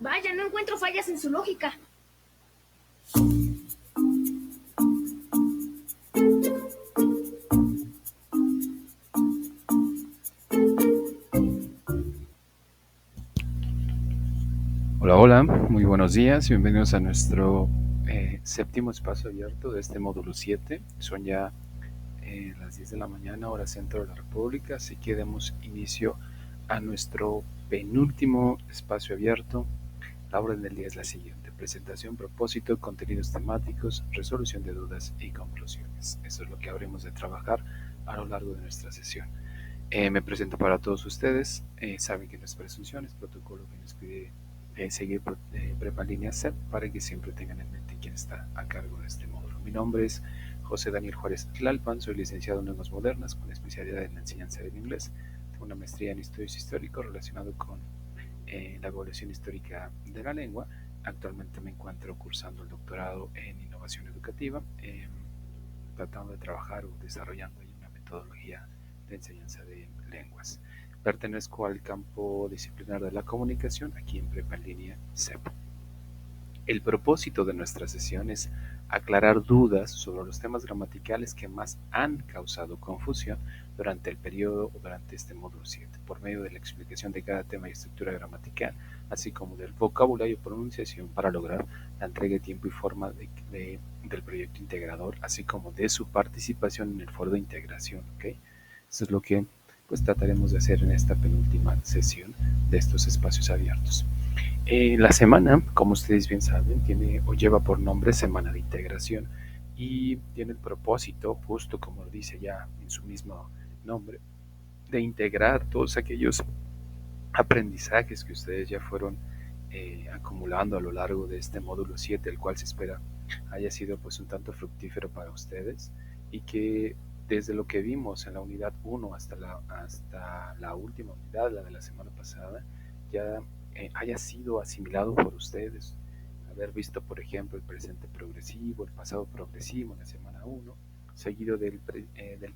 Vaya, no encuentro fallas en su lógica. Hola, hola, muy buenos días, bienvenidos a nuestro séptimo espacio abierto de este módulo 7. Son ya las 10 de la mañana, hora centro de la República, así que demos inicio a nuestro penúltimo espacio abierto. La orden del día es la siguiente: presentación, propósito, contenidos temáticos, resolución de dudas y conclusiones. Eso es lo que habremos de trabajar a lo largo de nuestra sesión. Me presento para todos ustedes. Saben que no es presunción, es protocolo que nos pide seguir Prepa Línea CEP para que siempre tengan en mente quién está a cargo de este módulo. Mi nombre es José Daniel Juárez Tlalpan, soy licenciado en Lenguas Modernas con especialidad en la enseñanza del inglés. Tengo una maestría en estudios históricos relacionado con la evolución histórica de la lengua. Actualmente me encuentro cursando el doctorado en innovación educativa, tratando de trabajar o desarrollando una metodología de enseñanza de lenguas. Pertenezco al campo disciplinar de la comunicación aquí en Prepa en Línea CEP. El propósito de nuestra sesión es aclarar dudas sobre los temas gramaticales que más han causado confusión durante el periodo o durante este módulo 7, por medio de la explicación de cada tema y estructura gramatical, así como del vocabulario y pronunciación para lograr la entrega de tiempo y forma del proyecto integrador, así como de su participación en el foro de integración. ¿Okay? Eso es lo que pues trataremos de hacer en esta penúltima sesión de estos espacios abiertos. La semana, como ustedes bien saben, tiene o lleva por nombre Semana de Integración y tiene el propósito, justo como lo dice ya en su mismo nombre, de integrar todos aquellos aprendizajes que ustedes ya fueron acumulando a lo largo de este módulo 7, el cual se espera haya sido pues un tanto fructífero para ustedes y que desde lo que vimos en la unidad 1 hasta la última unidad, la de la semana pasada, ya haya sido asimilado por ustedes. Haber visto, por ejemplo, el presente progresivo, el pasado progresivo en la semana 1, seguido del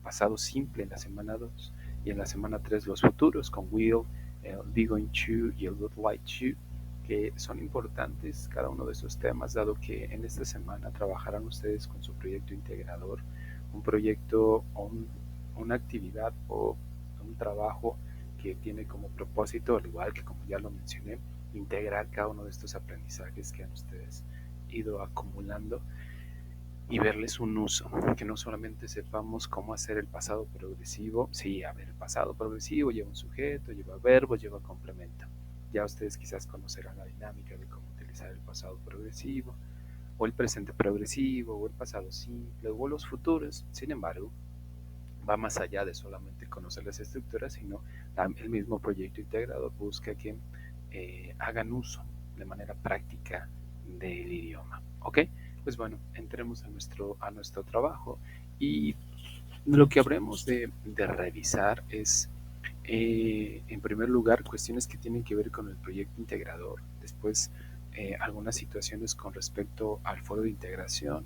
pasado simple en la semana 2 y en la semana 3 los futuros con will, el be going to y el would like to, que son importantes cada uno de esos temas, dado que en esta semana trabajarán ustedes con su proyecto integrador, un proyecto o una actividad o un trabajo que tiene como propósito, al igual que como ya lo mencioné, integrar cada uno de estos aprendizajes que han ustedes ido acumulando y verles un uso, que no solamente sepamos cómo hacer el pasado progresivo. Sí, a ver, el pasado progresivo lleva un sujeto, lleva verbos, lleva complemento. Ya ustedes quizás conocerán la dinámica de cómo utilizar el pasado progresivo, o el presente progresivo, o el pasado simple, o los futuros. Sin embargo, va más allá de solamente conocer las estructuras, sino el mismo proyecto integrador busca que hagan uso de manera práctica del idioma. ¿Ok? Pues bueno, entremos a nuestro trabajo y lo que habremos de revisar es, en primer lugar, cuestiones que tienen que ver con el proyecto integrador, después algunas situaciones con respecto al foro de integración,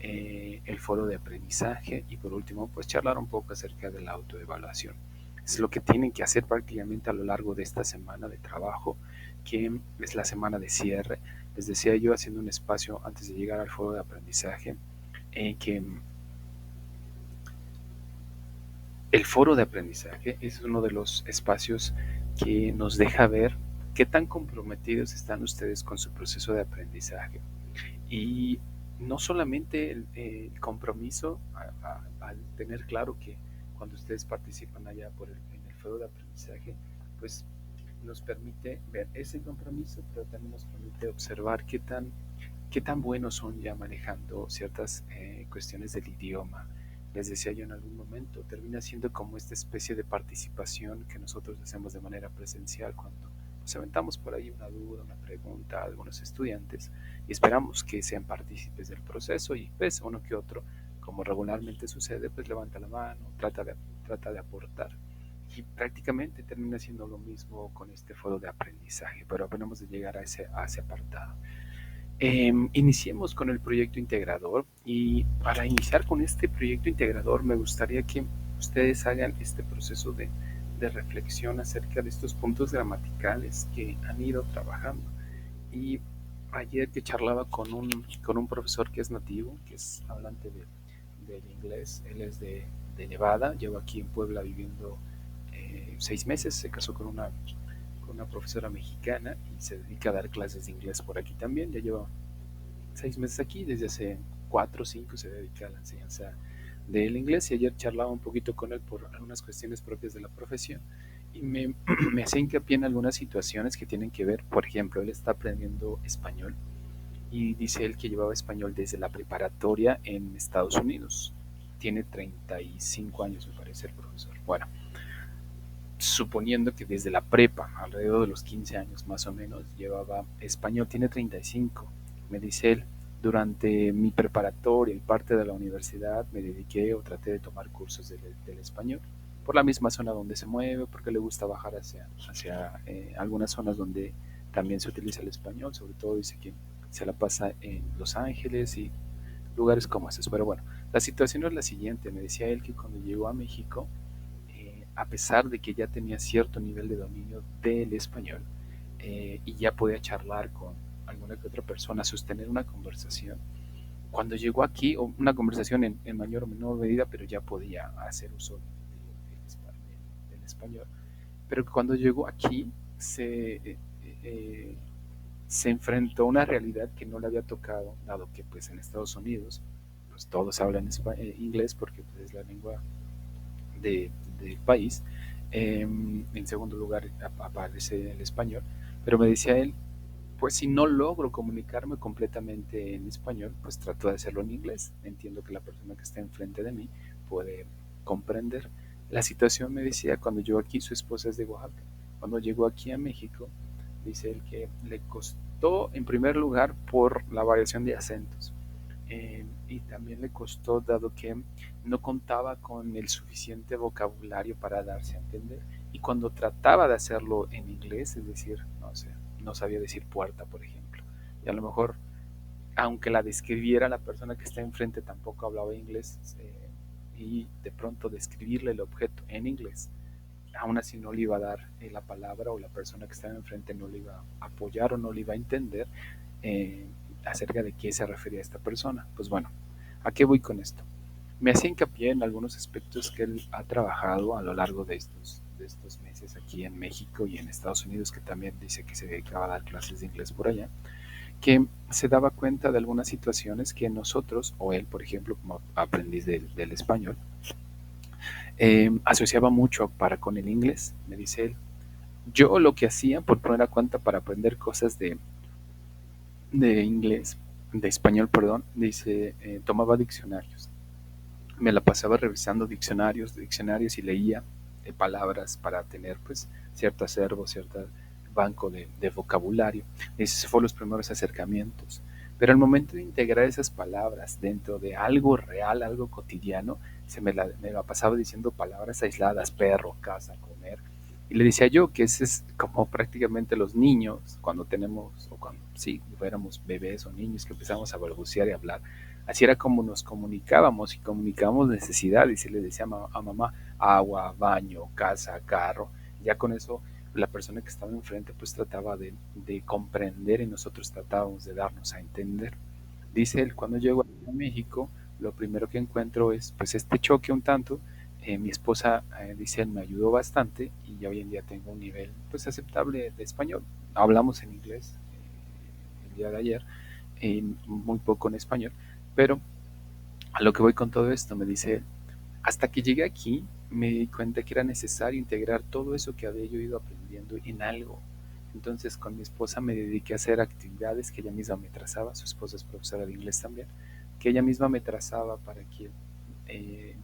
el foro de aprendizaje y por último, pues charlar un poco acerca de la autoevaluación. Es lo que tienen que hacer prácticamente a lo largo de esta semana de trabajo, que es la semana de cierre. Les decía yo, haciendo un espacio antes de llegar al foro de aprendizaje, que el foro de aprendizaje es uno de los espacios que nos deja ver qué tan comprometidos están ustedes con su proceso de aprendizaje. Y no solamente el compromiso al tener claro que cuando ustedes participan allá en el foro de aprendizaje, pues nos permite ver ese compromiso, pero también nos permite observar qué tan buenos son ya manejando ciertas cuestiones del idioma. Les decía yo en algún momento, termina siendo como esta especie de participación que nosotros hacemos de manera presencial cuando nos aventamos por ahí una duda, una pregunta a algunos estudiantes y esperamos que sean partícipes del proceso y pues uno que otro, como regularmente sucede, pues levanta la mano, trata de aportar. Y prácticamente termina siendo lo mismo con este foro de aprendizaje, pero apenas de llegar a ese apartado. Iniciemos con el proyecto integrador y para iniciar con este proyecto integrador me gustaría que ustedes hagan este proceso de reflexión acerca de estos puntos gramaticales que han ido trabajando. Y ayer que charlaba con un profesor que es nativo, que es hablante del inglés, él es de Nevada, lleva aquí en Puebla viviendo 6 meses, se casó con una profesora mexicana y se dedica a dar clases de inglés por aquí también, ya lleva 6 meses aquí, desde hace 4 o 5 se dedica a la enseñanza del inglés y ayer charlaba un poquito con él por algunas cuestiones propias de la profesión y me hace hincapié en algunas situaciones que tienen que ver, por ejemplo, él está aprendiendo español y dice él que llevaba español desde la preparatoria en Estados Unidos. Tiene 35 años, me parece, el profesor. Bueno, suponiendo que desde la prepa, alrededor de los 15 años más o menos, llevaba español, tiene 35. Me dice él, durante mi preparatoria y parte de la universidad me dediqué o traté de tomar cursos del español por la misma zona donde se mueve, porque le gusta bajar hacia algunas zonas donde también se utiliza el español, sobre todo dice que se la pasa en Los Ángeles y lugares como esos. Pero bueno, la situación es la siguiente, me decía él que cuando llegó a México, a pesar de que ya tenía cierto nivel de dominio del español y ya podía charlar con alguna que otra persona, sostener una conversación, cuando llegó aquí, o una conversación en mayor o menor medida, pero ya podía hacer uso del español, pero cuando llegó aquí eh, se enfrentó a una realidad que no le había tocado, dado que pues en Estados Unidos pues todos hablan inglés porque pues, es la lengua del país. En segundo lugar aparece el español, pero me decía él, pues si no logro comunicarme completamente en español, pues trato de hacerlo en inglés. Entiendo que la persona que está enfrente de mí puede comprender. La situación, me decía, cuando llegó aquí, su esposa es de Oaxaca. Cuando llegó aquí a México, dice él que le costó en primer lugar por la variación de acentos. Y también le costó dado que no contaba con el suficiente vocabulario para darse a entender. Y cuando trataba de hacerlo en inglés, es decir, no sé, no sabía decir puerta, por ejemplo. Y a lo mejor, aunque la describiera la persona que está enfrente, tampoco hablaba inglés. Y de pronto describirle el objeto en inglés, aún así no le iba a dar la palabra o la persona que estaba enfrente no le iba a apoyar o no le iba a entender eh, acerca de qué se refería a esta persona. Pues bueno, ¿a qué voy con esto? Me hacía hincapié en algunos aspectos que él ha trabajado a lo largo de estos meses aquí en México y en Estados Unidos, que también dice que se dedicaba a dar clases de inglés por allá, que se daba cuenta de algunas situaciones que nosotros, o él, por ejemplo, como aprendiz del español, asociaba mucho para con el inglés, me dice él. Yo lo que hacía, por poner a cuenta para aprender cosas de inglés, de español, perdón, dice, tomaba diccionarios. Me la pasaba revisando diccionarios y leía palabras para tener pues cierto acervo, cierto banco de vocabulario. Esos fueron los primeros acercamientos. Pero al momento de integrar esas palabras dentro de algo real, algo cotidiano, me la pasaba diciendo palabras aisladas, perro, casa, comer. Y le decía yo que ese es como prácticamente los niños, cuando tenemos, o cuando sí, éramos bebés o niños que empezamos a balbucear y hablar. Así era como nos comunicábamos y comunicábamos necesidades. Y le decía a mamá agua, baño, casa, carro. Ya con eso la persona que estaba enfrente pues trataba de comprender y nosotros tratábamos de darnos a entender. Dice él, cuando llego a México, lo primero que encuentro es pues este choque un tanto. Mi esposa, dice él, me ayudó bastante y ya hoy en día tengo un nivel pues aceptable de español. Hablamos en inglés el día de ayer, muy poco en español, pero a lo que voy con todo esto, me dice, hasta que llegué aquí me di cuenta que era necesario integrar todo eso que había yo ido aprendiendo en algo. Entonces con mi esposa me dediqué a hacer actividades que ella misma me trazaba, su esposa es profesora de inglés también, que ella misma me trazaba para que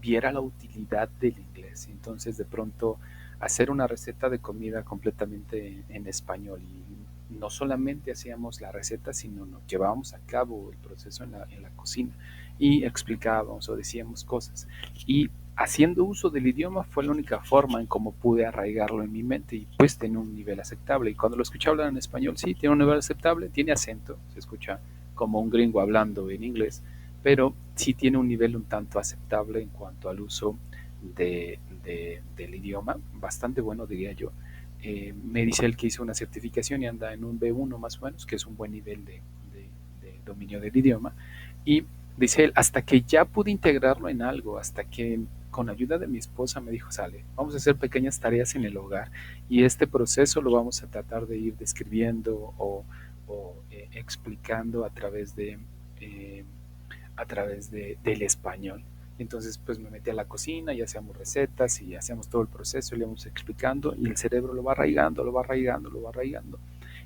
viera la utilidad del inglés. Entonces de pronto hacer una receta de comida completamente en español y no solamente hacíamos la receta, sino nos llevábamos a cabo el proceso en la cocina y explicábamos o decíamos cosas. Y haciendo uso del idioma fue la única forma en cómo pude arraigarlo en mi mente y pues tiene un nivel aceptable. Y cuando lo escuché hablar en español, sí, tiene un nivel aceptable, tiene acento, se escucha como un gringo hablando en inglés, pero sí tiene un nivel un tanto aceptable en cuanto al uso del idioma, bastante bueno diría yo. me dice él que hizo una certificación y anda en un B1 más o menos, que es un buen nivel de dominio del idioma. Y dice él, hasta que ya pude integrarlo en algo, hasta que con ayuda de mi esposa me dijo, sale, vamos a hacer pequeñas tareas en el hogar y este proceso lo vamos a tratar de ir describiendo o explicando eh, a través del español. Entonces, pues me metí a la cocina y hacíamos recetas y hacíamos todo el proceso y le íbamos explicando y el cerebro lo va arraigando, lo va arraigando, lo va arraigando.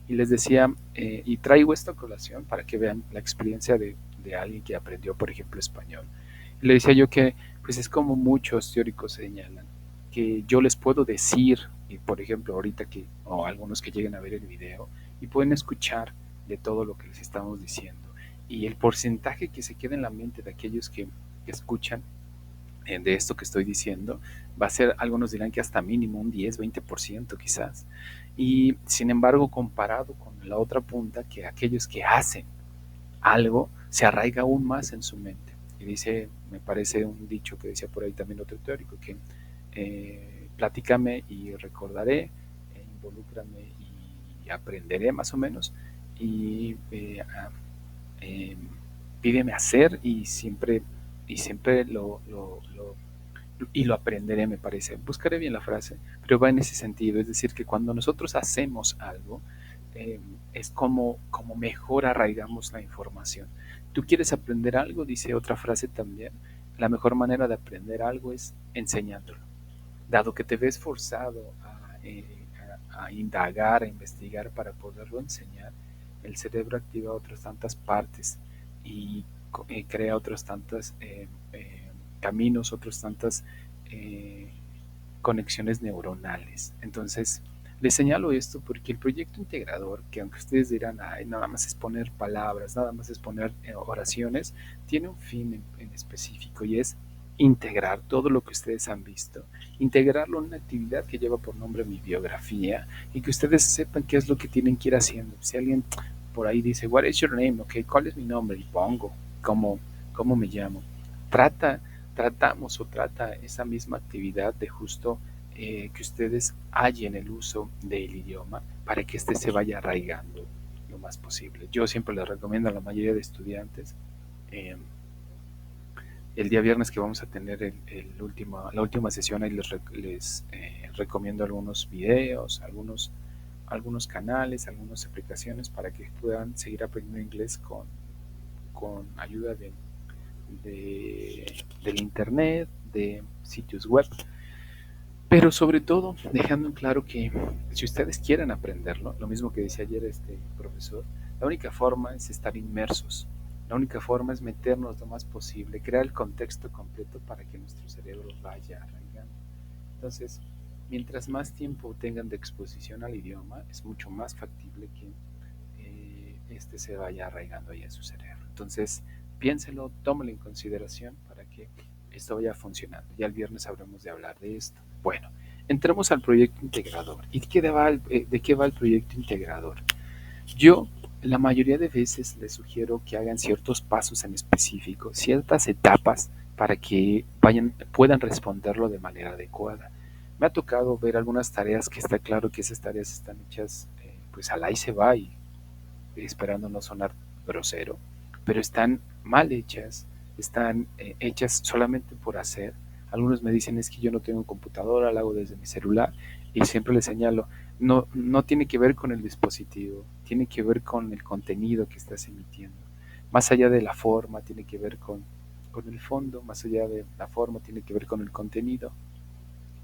Y les decía, y traigo esta colación para que vean la experiencia de alguien que aprendió, por ejemplo, español. Y le decía yo que, pues es como muchos teóricos señalan, que yo les puedo decir, y por ejemplo, ahorita que, o algunos que lleguen a ver el video, y pueden escuchar de todo lo que les estamos diciendo. Y el porcentaje que se queda en la mente de aquellos que escuchan de esto que estoy diciendo, va a ser, algunos dirán que hasta mínimo un 10-20% quizás. Y sin embargo, comparado con la otra punta, que aquellos que hacen algo, se arraiga aún más en su mente. Y dice, me parece un dicho que decía por ahí también otro teórico, que platícame y recordaré, involúcrame y aprenderé más o menos, y eh, pídeme hacer y siempre lo aprenderé, me parece. Buscaré bien la frase, pero va en ese sentido. Es decir, que cuando nosotros hacemos algo, eh, es como mejor arraigamos la información. Tú quieres aprender algo, dice otra frase también, la mejor manera de aprender algo es enseñándolo. Dado que te ves forzado a indagar, a investigar para poderlo enseñar, el cerebro activa otras tantas partes y crea otros tantos caminos, otras tantas eh, conexiones neuronales. Entonces, les señalo esto porque el proyecto integrador, que aunque ustedes dirán, ay, nada más es poner palabras, nada más es poner oraciones, tiene un fin en específico y es integrar todo lo que ustedes han visto, integrarlo en una actividad que lleva por nombre mi biografía y que ustedes sepan qué es lo que tienen que ir haciendo. Si alguien por ahí dice, what is your name? Ok, ¿cuál es mi nombre? Y pongo cómo me llamo. Tratamos o trata esa misma actividad de justo que ustedes hallen el uso del idioma para que éste se vaya arraigando lo más posible. Yo siempre les recomiendo a la mayoría de estudiantes eh, el día viernes que vamos a tener la última sesión, ahí les recomiendo algunos videos, algunos canales, algunas aplicaciones para que puedan seguir aprendiendo inglés con ayuda del internet, de sitios web, pero sobre todo dejando en claro que si ustedes quieren aprenderlo, lo mismo que decía ayer este profesor, la única forma es estar inmersos, la única forma es meternos lo más posible, crear el contexto completo para que nuestro cerebro vaya arraigando. Entonces, mientras más tiempo tengan de exposición al idioma, es mucho más factible que este se vaya arraigando ahí en su cerebro. Entonces, piénselo, tómelo en consideración para que esto vaya funcionando. Ya el viernes habremos de hablar de esto. Bueno, entremos al proyecto integrador. ¿Y de qué va el proyecto integrador? Yo la mayoría de veces les sugiero que hagan ciertos pasos en específico, ciertas etapas para que puedan responderlo de manera adecuada. Me ha tocado ver algunas tareas que está claro que esas tareas están hechas pues al ahí se va y esperando no sonar grosero, pero están mal hechas, están hechas solamente por hacer. Algunos me dicen es que yo no tengo computadora, la hago desde mi celular y siempre les señalo, no tiene que ver con el dispositivo, tiene que ver con el contenido que estás emitiendo. Más allá de la forma, tiene que ver con el fondo, más allá de la forma, tiene que ver con el contenido.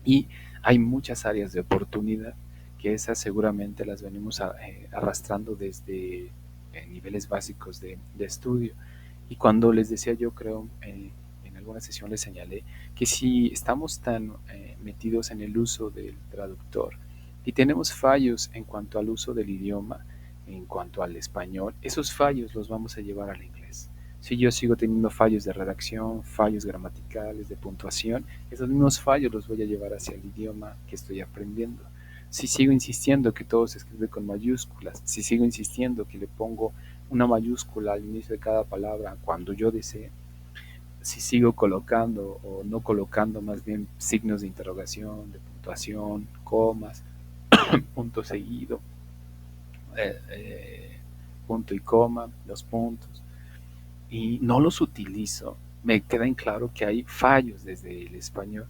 Y hay muchas áreas de oportunidad que esas seguramente las venimos arrastrando desde niveles básicos de estudio. Y cuando les decía yo, creo, en alguna sesión les señalé que si estamos tan metidos en el uso del traductor y tenemos fallos en cuanto al uso del idioma, en cuanto al español, esos fallos los vamos a llevar al inglés. Si yo sigo teniendo fallos de redacción, fallos gramaticales, de puntuación, esos mismos fallos los voy a llevar hacia el idioma que estoy aprendiendo. Si sigo insistiendo que todo se escribe con mayúsculas, si sigo insistiendo que le pongo una mayúscula al inicio de cada palabra cuando yo desee, si sigo colocando o no colocando más bien signos de interrogación, de puntuación, comas, punto seguido, punto y coma, los puntos, y no los utilizo, me queda en claro que hay fallos desde el español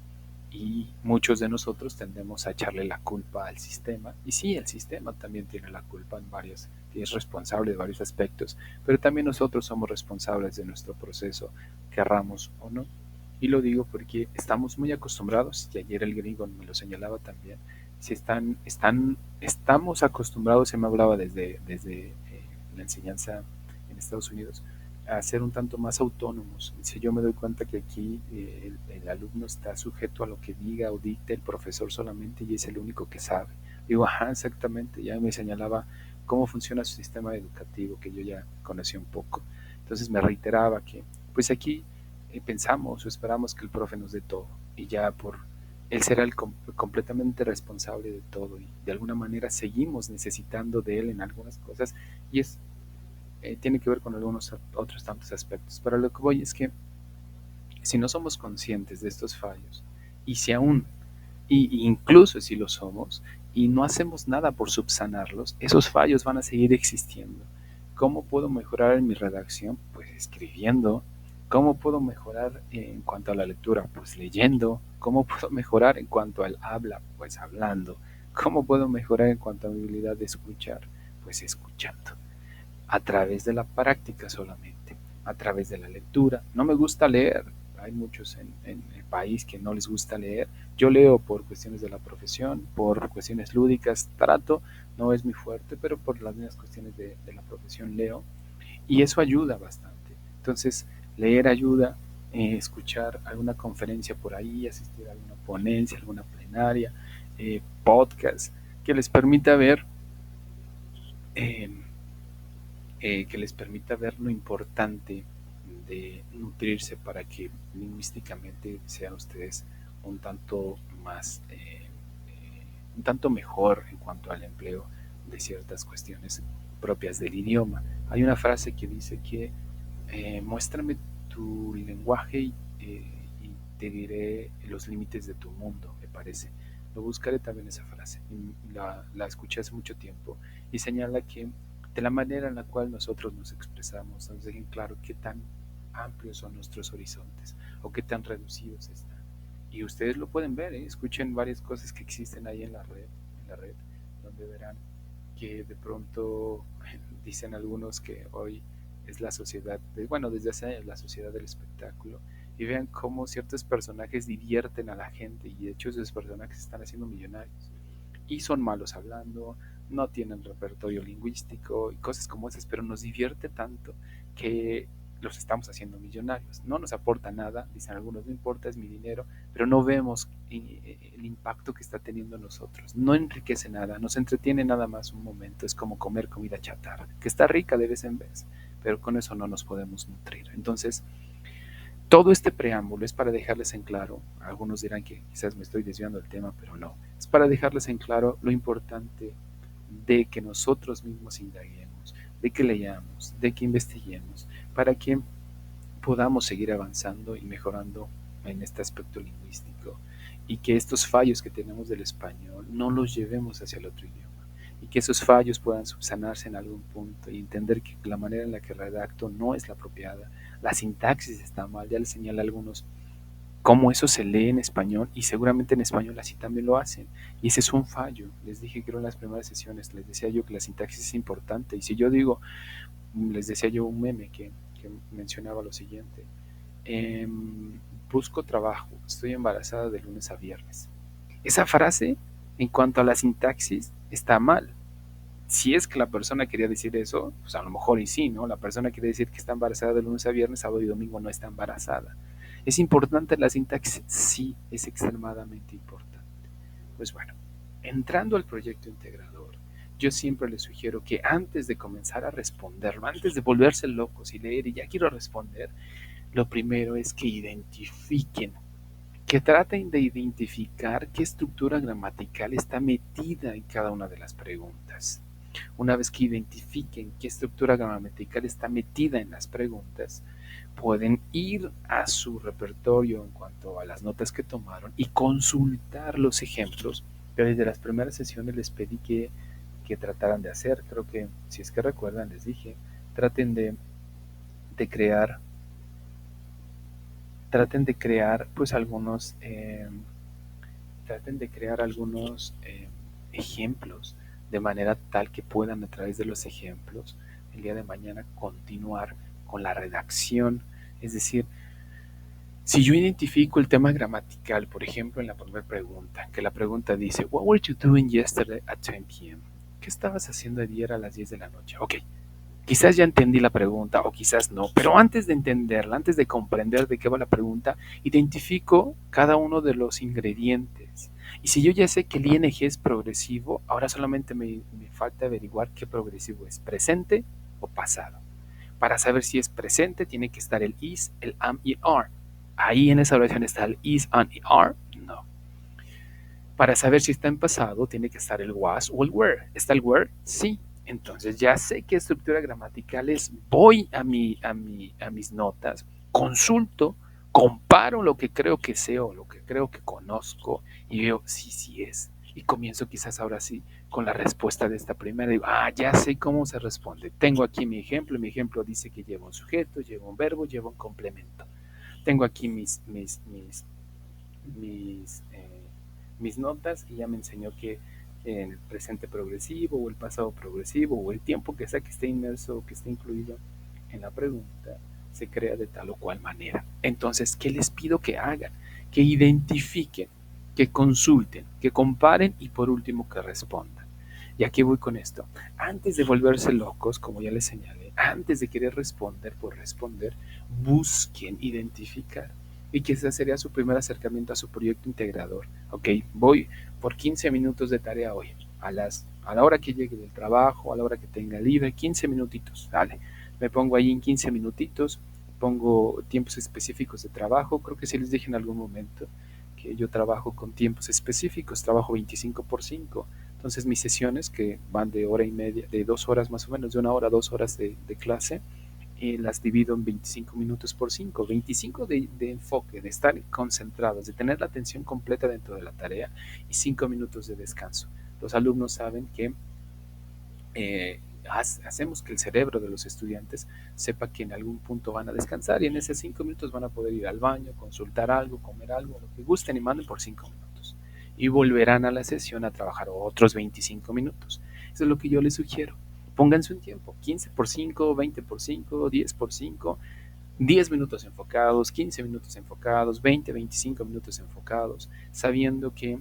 y muchos de nosotros tendemos a echarle la culpa al sistema. Y sí, el sistema también tiene la culpa en varios, es responsable de varios aspectos, pero también nosotros somos responsables de nuestro proceso, querramos o no. Y lo digo porque estamos muy acostumbrados, y ayer el gringo me lo señalaba también, si estamos acostumbrados, se me hablaba desde la enseñanza en Estados Unidos, a ser un tanto más autónomos. Si yo me doy cuenta que aquí el alumno está sujeto a lo que diga o dicte el profesor solamente y es el único que sabe. Digo, ajá, exactamente, ya me señalaba cómo funciona su sistema educativo, que yo ya conocía un poco. Entonces me reiteraba que, pues aquí pensamos o esperamos que el profe nos dé todo y ya por él será completamente responsable de todo y de alguna manera seguimos necesitando de él en algunas cosas y tiene que ver con algunos otros tantos aspectos. Pero lo que voy es que si no somos conscientes de estos fallos y si aún, y incluso si lo somos, y no hacemos nada por subsanarlos, esos fallos van a seguir existiendo. ¿Cómo puedo mejorar en mi redacción? Pues escribiendo. ¿Cómo puedo mejorar en cuanto a la lectura? Pues leyendo. ¿Cómo puedo mejorar en cuanto al habla? Pues hablando. ¿Cómo puedo mejorar en cuanto a mi habilidad de escuchar? Pues escuchando a través de la práctica solamente, a través de la lectura. No me gusta leer, hay muchos en el país que no les gusta leer. Yo leo por cuestiones de la profesión, por cuestiones lúdicas, trato, no es mi fuerte, pero por las mismas cuestiones de la profesión leo y eso ayuda bastante. Entonces, leer ayuda, escuchar alguna conferencia por ahí, asistir a alguna ponencia, alguna plenaria, podcast, que les permita ver eh, que les permita ver lo importante de nutrirse para que lingüísticamente sean ustedes un tanto más, un tanto mejor en cuanto al empleo de ciertas cuestiones propias del idioma. Hay una frase que dice que muéstrame tu lenguaje y te diré los límites de tu mundo, me parece. Lo buscaré también esa frase. La escuché hace mucho tiempo y señala que de la manera en la cual nosotros nos expresamos, nos dejen claro qué tan amplios son nuestros horizontes o qué tan reducidos están. Y ustedes lo pueden ver, escuchen varias cosas que existen ahí en la red, donde verán que de pronto dicen algunos que hoy es la sociedad, bueno, desde hace años la sociedad del espectáculo, y vean cómo ciertos personajes divierten a la gente y de hecho esos personajes están haciendo millonarios y son malos hablando, no tienen repertorio lingüístico y cosas como esas, pero nos divierte tanto que los estamos haciendo millonarios. No nos aporta nada, dicen algunos, no importa, es mi dinero, pero no vemos el impacto que está teniendo en nosotros. No enriquece nada, nos entretiene nada más un momento, es como comer comida chatarra, que está rica de vez en vez, pero con eso no nos podemos nutrir. Entonces, todo este preámbulo es para dejarles en claro, algunos dirán que quizás me estoy desviando del tema, pero no, es para dejarles en claro lo importante de que nosotros mismos indaguemos, de que leamos, de que investiguemos, para que podamos seguir avanzando y mejorando en este aspecto lingüístico y que estos fallos que tenemos del español no los llevemos hacia el otro idioma y que esos fallos puedan subsanarse en algún punto y entender que la manera en la que redacto no es la apropiada, la sintaxis está mal, ya les señalé a algunos cómo eso se lee en español y seguramente en español así también lo hacen y ese es un fallo. Les dije que en las primeras sesiones, les decía yo que la sintaxis es importante y si yo digo, les decía yo un meme que mencionaba lo siguiente, eh, busco trabajo, estoy embarazada de lunes a viernes. Esa frase, en cuanto a la sintaxis, está mal. Si es que la persona quería decir eso, pues a lo mejor y sí, ¿no? La persona quiere decir que está embarazada de lunes a viernes, sábado y domingo no está embarazada. ¿Es importante la sintaxis? Sí, es extremadamente importante. Pues bueno, entrando al proyecto integrador, yo siempre les sugiero que antes de comenzar a responderlo, antes de volverse locos y leer y ya quiero responder, lo primero es que identifiquen, que traten de identificar qué estructura gramatical está metida en cada una de las preguntas. Una vez que identifiquen qué estructura gramatical está metida en las preguntas, pueden ir a su repertorio en cuanto a las notas que tomaron y consultar los ejemplos Pero desde las primeras sesiones les pedí que trataran de hacer, creo que si es que recuerdan, les dije, traten de crear, traten de crear pues algunos ejemplos de manera tal que puedan a través de los ejemplos el día de mañana continuar con la redacción. Es decir, si yo identifico el tema gramatical, por ejemplo, en la primera pregunta, que la pregunta dice, What were you doing yesterday at 10 p.m.? ¿Qué estabas haciendo ayer a las 10 de la noche? Ok, quizás ya entendí la pregunta o quizás no, pero antes de entenderla, antes de comprender de qué va la pregunta, identifico cada uno de los ingredientes. Y si yo ya sé que el ing es progresivo, ahora solamente me falta averiguar qué progresivo es, presente o pasado. Para saber si es presente, tiene que estar el is, el am y are. Ahí en esa oración está el is, am y are. No. Para saber si está en pasado, tiene que estar el was o el were. ¿Está el were? Sí. Entonces ya sé qué estructura gramatical es. Voy a mis notas, consulto, comparo lo que creo que sé o lo que creo que conozco y veo sí, sí es. Y comienzo quizás ahora sí con la respuesta de esta primera. Digo, ya sé cómo se responde. Tengo aquí mi ejemplo. Mi ejemplo dice que lleva un sujeto, lleva un verbo, lleva un complemento. Tengo aquí mis, mis notas y ya me enseñó que en el presente progresivo o el pasado progresivo o el tiempo que sea que esté inmerso o que esté incluido en la pregunta se crea de tal o cual manera. Entonces, ¿qué les pido que hagan? Que identifiquen, que consulten, que comparen y por último que respondan. Y aquí voy con esto. Antes de volverse locos, como ya les señalé, antes de querer responder por responder, busquen identificar y que ese sería su primer acercamiento a su proyecto integrador. Ok, voy por 15 minutos de tarea hoy, a la hora que llegue del trabajo, a la hora que tenga libre, 15 minutitos, dale, me pongo ahí en 15 minutitos, pongo tiempos específicos de trabajo, creo que sí les dije en algún momento que yo trabajo con tiempos específicos, trabajo 25 por 5, entonces mis sesiones que van de hora y media, de 2 horas más o menos, de 1 hora a 2 horas de clase, las divido en 25 minutos por 5, 25 de enfoque, de estar concentrados, de tener la atención completa dentro de la tarea y 5 minutos de descanso. Los alumnos saben que hacemos que el cerebro de los estudiantes sepa que en algún punto van a descansar y en esos 5 minutos van a poder ir al baño, consultar algo, comer algo, lo que gusten y manden por 5 minutos. Y volverán a la sesión a trabajar otros 25 minutos. Eso es lo que yo les sugiero. Pónganse un tiempo, 15 por 5, 20 por 5, 10 por 5, 10 minutos enfocados, 15 minutos enfocados, 20, 25 minutos enfocados, sabiendo que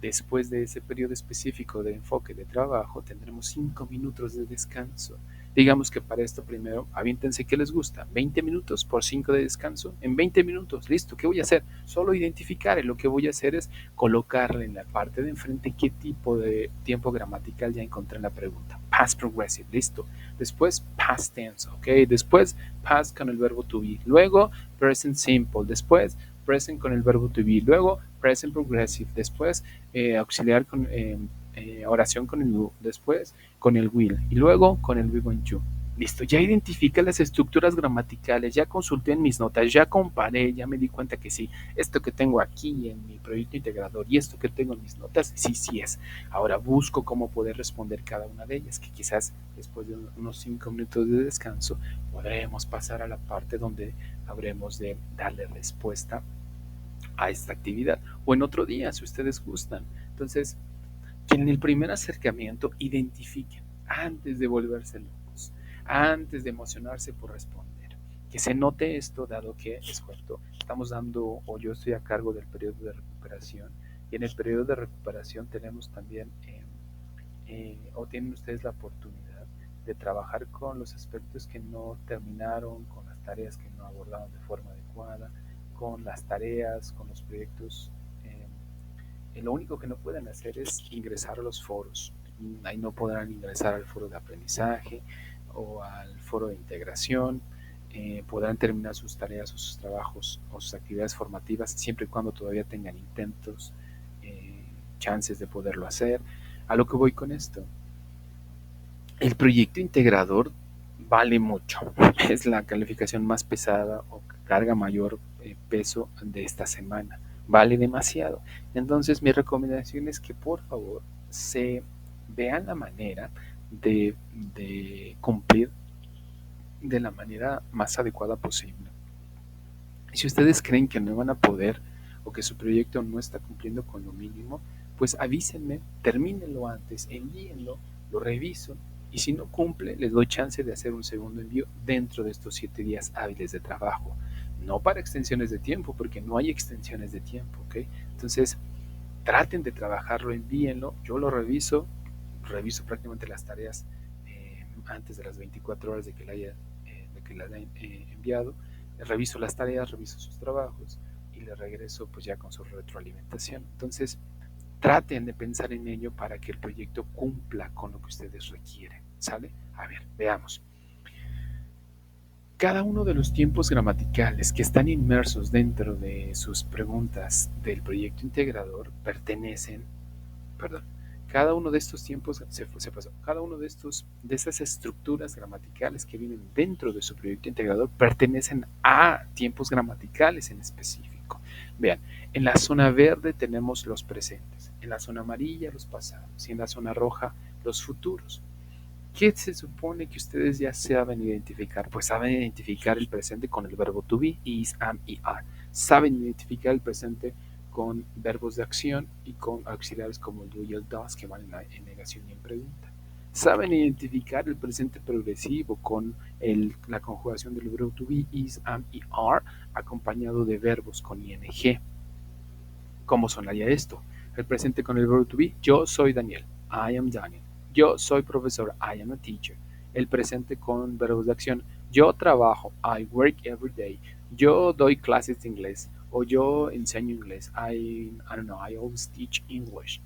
después de ese periodo específico de enfoque de trabajo tendremos 5 minutos de descanso. Digamos que para esto primero, aviéntense qué les gusta, 20 minutos por 5 de descanso, en 20 minutos, listo, ¿qué voy a hacer? Solo identificar, y lo que voy a hacer es colocarle en la parte de enfrente qué tipo de tiempo gramatical ya encontré en la pregunta. Past progressive, listo. Después past tense, ok. Después past con el verbo to be. Luego present simple. Después present con el verbo to be. Luego present progressive. Después auxiliar con oración con el do. Después con el will. Y luego con el we going to. Listo, ya identifiqué las estructuras gramaticales, ya consulté en mis notas, ya comparé, ya me di cuenta que sí, esto que tengo aquí en mi proyecto integrador y esto que tengo en mis notas, sí, sí es. Ahora busco cómo poder responder cada una de ellas, que quizás después de unos 5 minutos de descanso podremos pasar a la parte donde habremos de darle respuesta a esta actividad o en otro día, si ustedes gustan. Entonces, que en el primer acercamiento identifiquen antes de volverse locos, antes de emocionarse por responder. Que se note esto, dado que, les cuento, estamos dando, o yo estoy a cargo del periodo de recuperación, y en el periodo de recuperación tenemos también, o tienen ustedes la oportunidad de trabajar con los aspectos que no terminaron, con las tareas que no abordaron de forma adecuada, con las tareas, con los proyectos. Lo único que no pueden hacer es ingresar a los foros. Ahí no podrán ingresar al foro de aprendizaje o al foro de integración. Podrán terminar sus tareas o sus trabajos o sus actividades formativas siempre y cuando todavía tengan intentos, chances de poderlo hacer. A lo que voy con esto, el proyecto integrador vale mucho. Es la calificación más pesada o carga mayor peso de esta semana. vale demasiado. Entonces mi recomendación es que por favor se vean la manera de cumplir de la manera más adecuada posible. Y si ustedes creen que no van a poder o que su proyecto no está cumpliendo con lo mínimo, pues avísenme, termínenlo antes, envíenlo, lo reviso y si no cumple, les doy chance de hacer un segundo envío dentro de estos 7 días hábiles de trabajo. No para extensiones de tiempo, porque no hay extensiones de tiempo, ¿ok? Entonces, traten de trabajarlo, envíenlo, yo lo reviso prácticamente las tareas antes de las 24 horas de que la haya enviado, reviso las tareas, reviso sus trabajos y le regreso pues ya con su retroalimentación. Entonces, traten de pensar en ello para que el proyecto cumpla con lo que ustedes requieren, ¿sale? A ver, veamos. Cada uno de los tiempos gramaticales que están inmersos dentro de sus preguntas del proyecto integrador pertenecen, perdón, cada uno de estos tiempos se pasó, cada uno de estas estructuras gramaticales que vienen dentro de su proyecto integrador pertenecen a tiempos gramaticales en específico. Vean, en la zona verde tenemos los presentes, en la zona amarilla los pasados y en la zona roja los futuros. ¿Qué se supone que ustedes ya saben identificar? Pues saben identificar el presente con el verbo to be, is, am y are. Saben identificar el presente con verbos de acción y con auxiliares como el do y el does que van en negación y en pregunta. Saben identificar el presente progresivo con la conjugación del verbo to be, is, am y are acompañado de verbos con ing. ¿Cómo sonaría esto? El presente con el verbo to be, yo soy Daniel, I am Daniel. Yo soy profesor, I am a teacher. El presente con verbos de acción, yo trabajo, I work every day. Yo doy clases de inglés o yo enseño inglés, I don't know, I always teach English.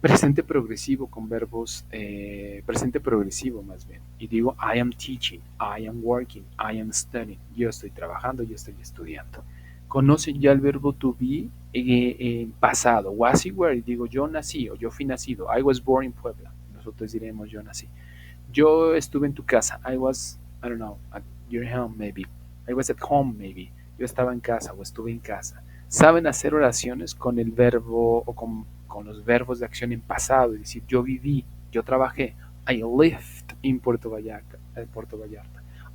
Presente progresivo con verbos, presente progresivo más bien. Y digo, I am teaching, I am working, I am studying. Yo estoy trabajando, yo estoy estudiando. Conocen ya el verbo to be en pasado, was y were. Y digo, yo nací o yo fui nacido. I was born in Puebla. Nosotros diremos, yo nací. Yo estuve en tu casa. I was, I don't know, at your home maybe. I was at home maybe. Yo estaba en casa o estuve en casa. Saben hacer oraciones con el verbo o con los verbos de acción en pasado, es decir, yo viví, yo trabajé. I lived in Puerto Vallarta.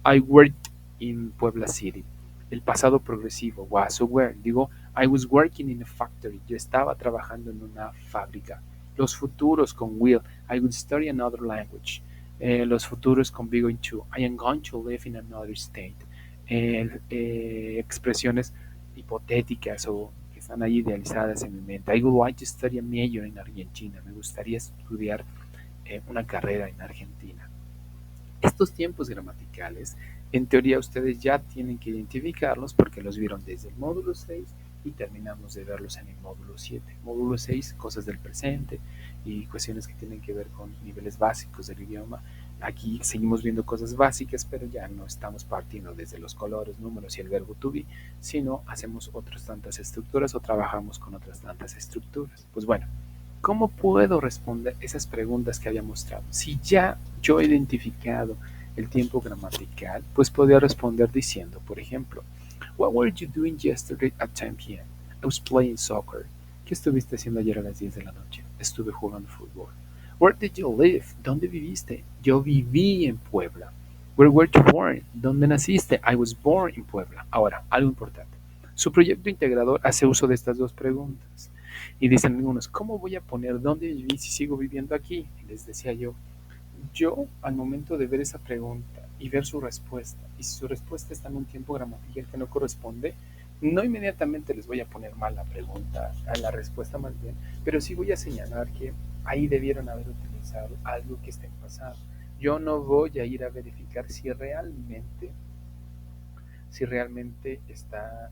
I worked in Puebla City. El pasado progresivo, was or were. Digo, I was working in a factory. Yo estaba trabajando en una fábrica. Los futuros con will. I will study another language. Los futuros con be going to. I am going to live in another state. Expresiones hipotéticas o que están ahí idealizadas en mi mente. I would like to study a major in Argentina. Me gustaría estudiar una carrera en Argentina. Estos tiempos gramaticales, en teoría ustedes ya tienen que identificarlos porque los vieron desde el módulo 6 y terminamos de verlos en el módulo 7. Módulo 6, cosas del presente y cuestiones que tienen que ver con niveles básicos del idioma. Aquí seguimos viendo cosas básicas, pero ya no estamos partiendo desde los colores, números y el verbo to be, sino hacemos otras tantas estructuras o trabajamos con otras tantas estructuras. Pues bueno, ¿cómo puedo responder esas preguntas que había mostrado? Si ya yo he identificado el tiempo gramatical, pues podría responder diciendo, por ejemplo, What were you doing yesterday at 10 p.m.? I was playing soccer. ¿Qué estuviste haciendo ayer a las 10 de la noche? Estuve jugando fútbol. Where did you live? ¿Dónde viviste? Yo viví en Puebla. Where were you born? ¿Dónde naciste? I was born in Puebla. Ahora, algo importante. Su proyecto integrador hace uso de estas dos preguntas. Y dicen algunos, ¿cómo voy a poner dónde viví si sigo viviendo aquí? Y les decía yo al momento de ver esa pregunta y ver su respuesta, y si su respuesta está en un tiempo gramatical que no corresponde, no inmediatamente les voy a poner mal la pregunta, a la respuesta más bien, pero sí voy a señalar que ahí debieron haber utilizado algo que esté en pasado. Yo no voy a ir a verificar si realmente está,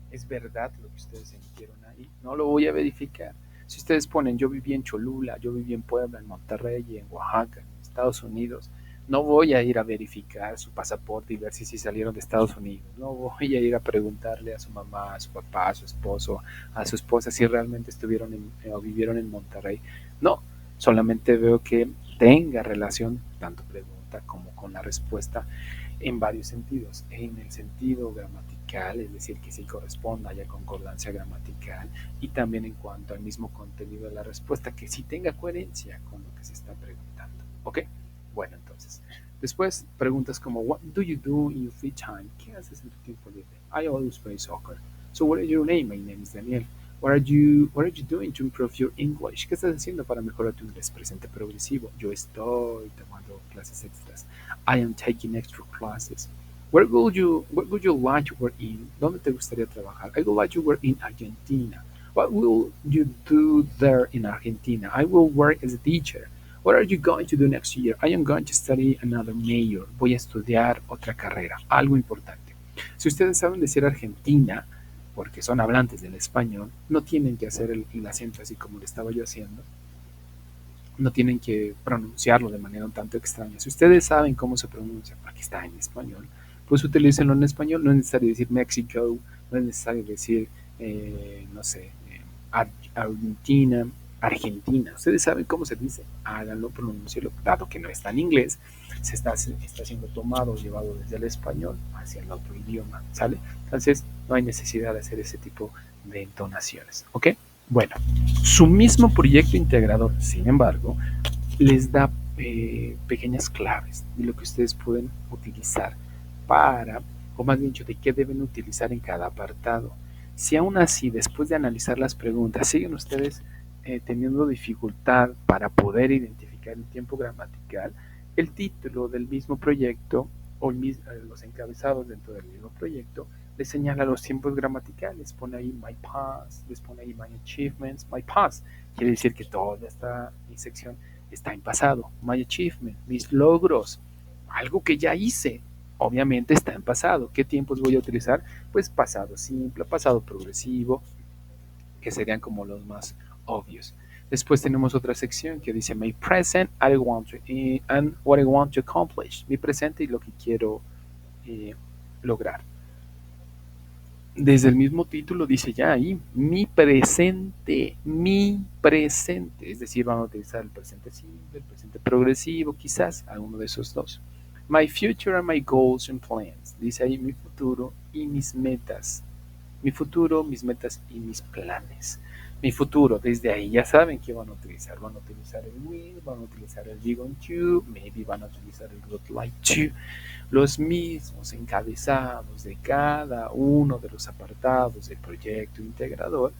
es verdad lo que ustedes emitieron ahí. No lo voy a verificar. Si ustedes ponen yo viví en Cholula, yo viví en Puebla, en Monterrey, en Oaxaca, en Estados Unidos, no voy a ir a verificar su pasaporte y ver si salieron de Estados Unidos. No voy a ir a preguntarle a su mamá, a su papá, a su esposo, a su esposa si realmente estuvieron o vivieron en Monterrey. No, solamente veo que tenga relación tanto pregunta como con la respuesta en varios sentidos. En el sentido gramatical gramatical, es decir, que sí corresponda, haya concordancia gramatical, y también en cuanto al mismo contenido de la respuesta, que sí tenga coherencia con lo que se está preguntando. ¿Ok? Bueno, entonces, después preguntas como, what do you do in your free time? ¿Qué haces en tu tiempo libre? I always play soccer. So what is your name? My name is Daniel. What are you doing to improve your English? ¿Qué estás haciendo para mejorar tu inglés? Presente progresivo. Yo estoy tomando clases extras. I am taking extra classes. Where would you like to work in? ¿Dónde te gustaría trabajar? I would like to work in Argentina. What will you do there in Argentina? I will work as a teacher. What are you going to do next year? I am going to study another major. Voy a estudiar otra carrera. Algo importante. Si ustedes saben decir Argentina, porque son hablantes del español, no tienen que hacer el acento así como lo estaba yo haciendo, no tienen que pronunciarlo de manera un tanto extraña. Si ustedes saben cómo se pronuncia, porque está en español, pues utilícenlo en español. No es necesario decir México, no es necesario decir, no sé, Argentina, Argentina. Ustedes saben cómo se dice, háganlo, pronúncielo, dado que no está en inglés, está siendo tomado o llevado desde el español hacia el otro idioma, ¿sale? Entonces, no hay necesidad de hacer ese tipo de entonaciones, ¿ok? Bueno, su mismo proyecto integrador, sin embargo, les da pequeñas claves de lo que ustedes pueden utilizar para, o más bien dicho, de qué deben utilizar en cada apartado. Si aún así, después de analizar las preguntas, siguen ustedes teniendo dificultad para poder identificar el tiempo gramatical, el título del mismo proyecto o los encabezados dentro del mismo proyecto les señala los tiempos gramaticales, pone ahí my past, les pone ahí my achievements, my past, quiere decir que toda esta sección está en pasado, my achievement, mis logros, algo que ya hice, obviamente está en pasado. ¿Qué tiempos voy a utilizar? Pues pasado simple, pasado progresivo, que serían como los más obvios. Después tenemos otra sección que dice my present and what I want to accomplish, mi presente y lo que quiero lograr. Desde el mismo título dice ya ahí, mi presente, es decir, van a utilizar el presente simple, el presente progresivo, quizás alguno de esos dos. My future and my goals and plans, dice ahí mi futuro y mis metas. Mi futuro, mis metas y mis planes. Mi futuro, desde ahí ya saben que van a utilizar el will, van a utilizar el be going to, maybe van a utilizar el would like to. Los mismos encabezados de cada uno de los apartados del proyecto integrador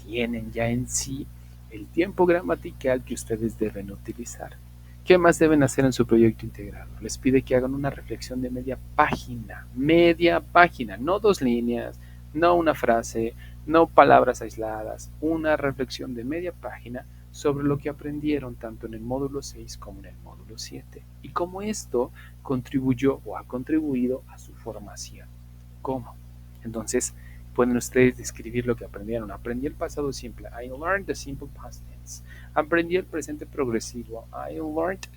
tienen ya en sí el tiempo gramatical que ustedes deben utilizar. ¿Qué más deben hacer en su proyecto integrador? Les pide que hagan una reflexión de media página, no 2 líneas, no una frase, no palabras aisladas, una reflexión de media página sobre lo que aprendieron tanto en el módulo 6 como en el módulo 7 y cómo esto contribuyó o ha contribuido a su formación. ¿Cómo? Entonces, pueden ustedes describir lo que aprendieron. Aprendí el pasado simple. I learned the simple past tense. Aprendí el presente progresivo. I learned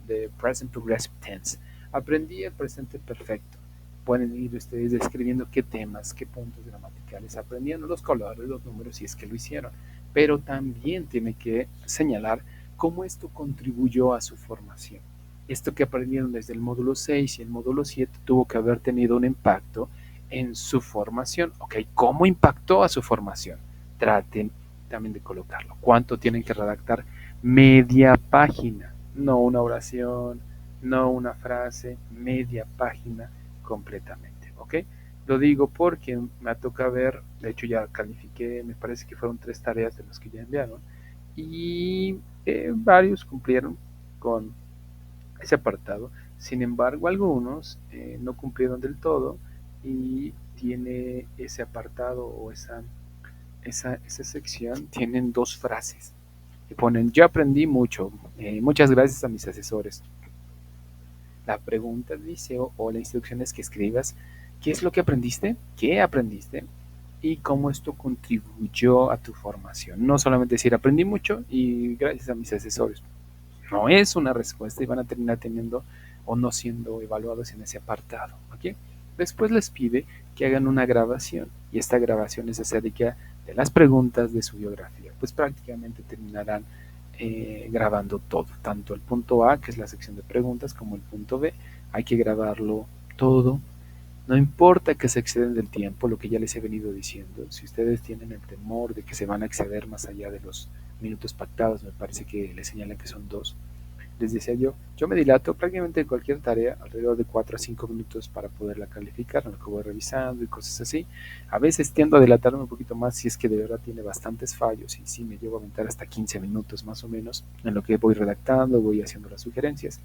the present progressive tense. Aprendí el presente perfecto. Pueden ir ustedes describiendo qué temas, qué puntos gramaticales aprendieron, los colores, los números, si es que lo hicieron. Pero también tiene que señalar cómo esto contribuyó a su formación. Esto que aprendieron desde el módulo 6 y el módulo 7 tuvo que haber tenido un impacto en su formación. Ok, ¿cómo impactó a su formación? Traten también de colocarlo. ¿Cuánto tienen que redactar? Media página, no una oración, no una frase, media página completamente, ¿ok? Lo digo porque me toca ver, de hecho ya califiqué, me parece que fueron 3 tareas de las que ya enviaron y varios cumplieron con ese apartado. Sin embargo, algunos no cumplieron del todo y tiene ese apartado o esa sección, tienen 2 frases que ponen, yo aprendí mucho, muchas gracias a mis asesores. La pregunta dice, o la instrucción es que escribas qué es lo que aprendiste, qué aprendiste y cómo esto contribuyó a tu formación. No solamente decir aprendí mucho y gracias a mis asesores. No es una respuesta y van a terminar teniendo o no siendo evaluados en ese apartado. ¿Okay? Después les pide que hagan una grabación y esta grabación es acerca de las preguntas de su biografía. Pues prácticamente terminarán grabando todo, tanto el punto A, que es la sección de preguntas, como el punto B. Hay que grabarlo todo No importa que se exceden del tiempo, lo que ya les he venido diciendo, si ustedes tienen el temor de que se van a exceder más allá de los minutos pactados, me parece que les señalan que son 2. Les decía yo me dilato prácticamente cualquier tarea alrededor de 4 a 5 minutos para poderla calificar, en lo que voy revisando y cosas así. A veces tiendo a dilatarme un poquito más si es que de verdad tiene bastantes fallos y sí me llevo a aventar hasta 15 minutos más o menos en lo que voy redactando, voy haciendo las sugerencias.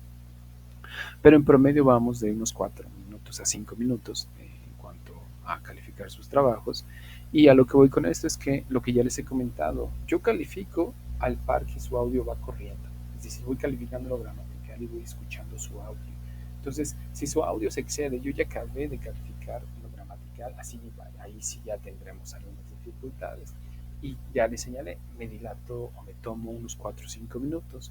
Pero en promedio vamos de unos 4 minutos a 5 minutos en cuanto a calificar sus trabajos. Y a lo que voy con esto es que lo que ya les he comentado, yo califico al par que su audio va corriendo. Es decir, voy calificando lo gramatical y voy escuchando su audio. Entonces, si su audio se excede, yo ya acabé de calificar lo gramatical, así ahí sí ya tendremos algunas dificultades. Y ya les señalé, me dilato o me tomo unos 4 o 5 minutos.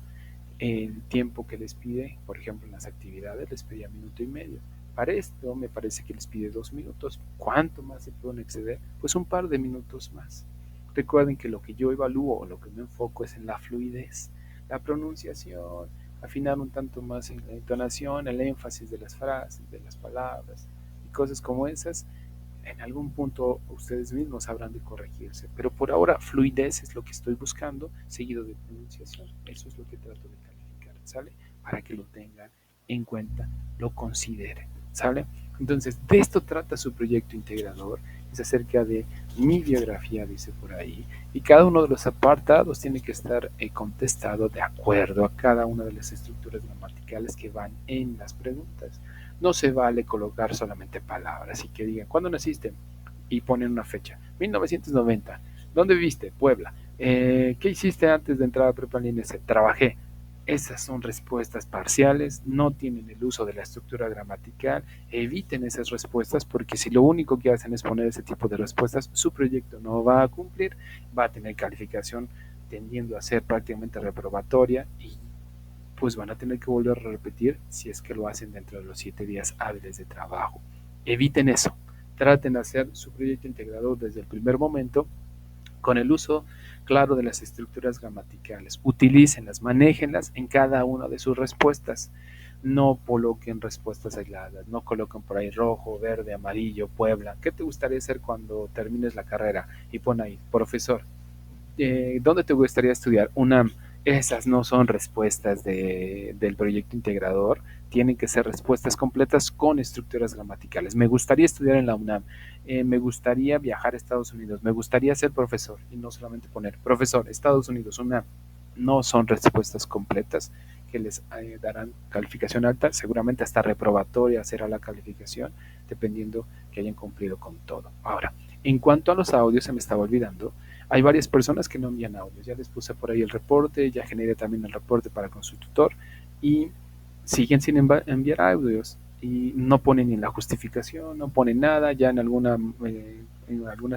El tiempo que les pide, por ejemplo, en las actividades les pedía minuto y medio. Para esto me parece que les pide 2 minutos. ¿Cuánto más se pueden exceder? Pues un par de minutos más. Recuerden que lo que yo evalúo o lo que me enfoco es en la fluidez, la pronunciación, afinar un tanto más en la entonación, el énfasis de las frases, de las palabras y cosas como esas. En algún punto ustedes mismos habrán de corregirse, pero por ahora fluidez es lo que estoy buscando, seguido de pronunciación. Eso es lo que trato de calificar, ¿sale? Para que lo tengan en cuenta, lo consideren, ¿sale? Entonces, de esto trata su proyecto integrador, es acerca de mi biografía, dice por ahí, y cada uno de los apartados tiene que estar contestado de acuerdo a cada una de las estructuras gramaticales que van en las preguntas. No se vale colocar solamente palabras y que digan, ¿cuándo naciste? Y ponen una fecha, 1990. ¿Dónde viviste? Puebla. ¿Qué hiciste antes de entrar a prepa en INS? Trabajé. Esas son respuestas parciales, no tienen el uso de la estructura gramatical, eviten esas respuestas porque si lo único que hacen es poner ese tipo de respuestas, su proyecto no va a cumplir, va a tener calificación tendiendo a ser prácticamente reprobatoria y pues van a tener que volver a repetir si es que lo hacen dentro de los 7 días hábiles de trabajo. Eviten eso. Traten de hacer su proyecto integrador desde el primer momento con el uso claro de las estructuras gramaticales. Utilícenlas, manéjenlas en cada una de sus respuestas. No coloquen respuestas aisladas, no coloquen por ahí rojo, verde, amarillo, Puebla. ¿Qué te gustaría hacer cuando termines la carrera? Y pon ahí, profesor, ¿dónde te gustaría estudiar? UNAM. Esas no son respuestas del proyecto integrador, tienen que ser respuestas completas con estructuras gramaticales. Me gustaría estudiar en la UNAM, me gustaría viajar a Estados Unidos, me gustaría ser profesor y no solamente poner profesor, Estados Unidos, UNAM. No son respuestas completas que les darán calificación alta, seguramente hasta reprobatoria será la calificación, dependiendo que hayan cumplido con todo. Ahora, en cuanto a los audios, se me estaba olvidando, hay varias personas que no envían audios. Ya les puse por ahí el reporte, ya generé también el reporte para con su tutor y siguen sin enviar audios y no ponen ni la justificación, no ponen nada, ya en algunas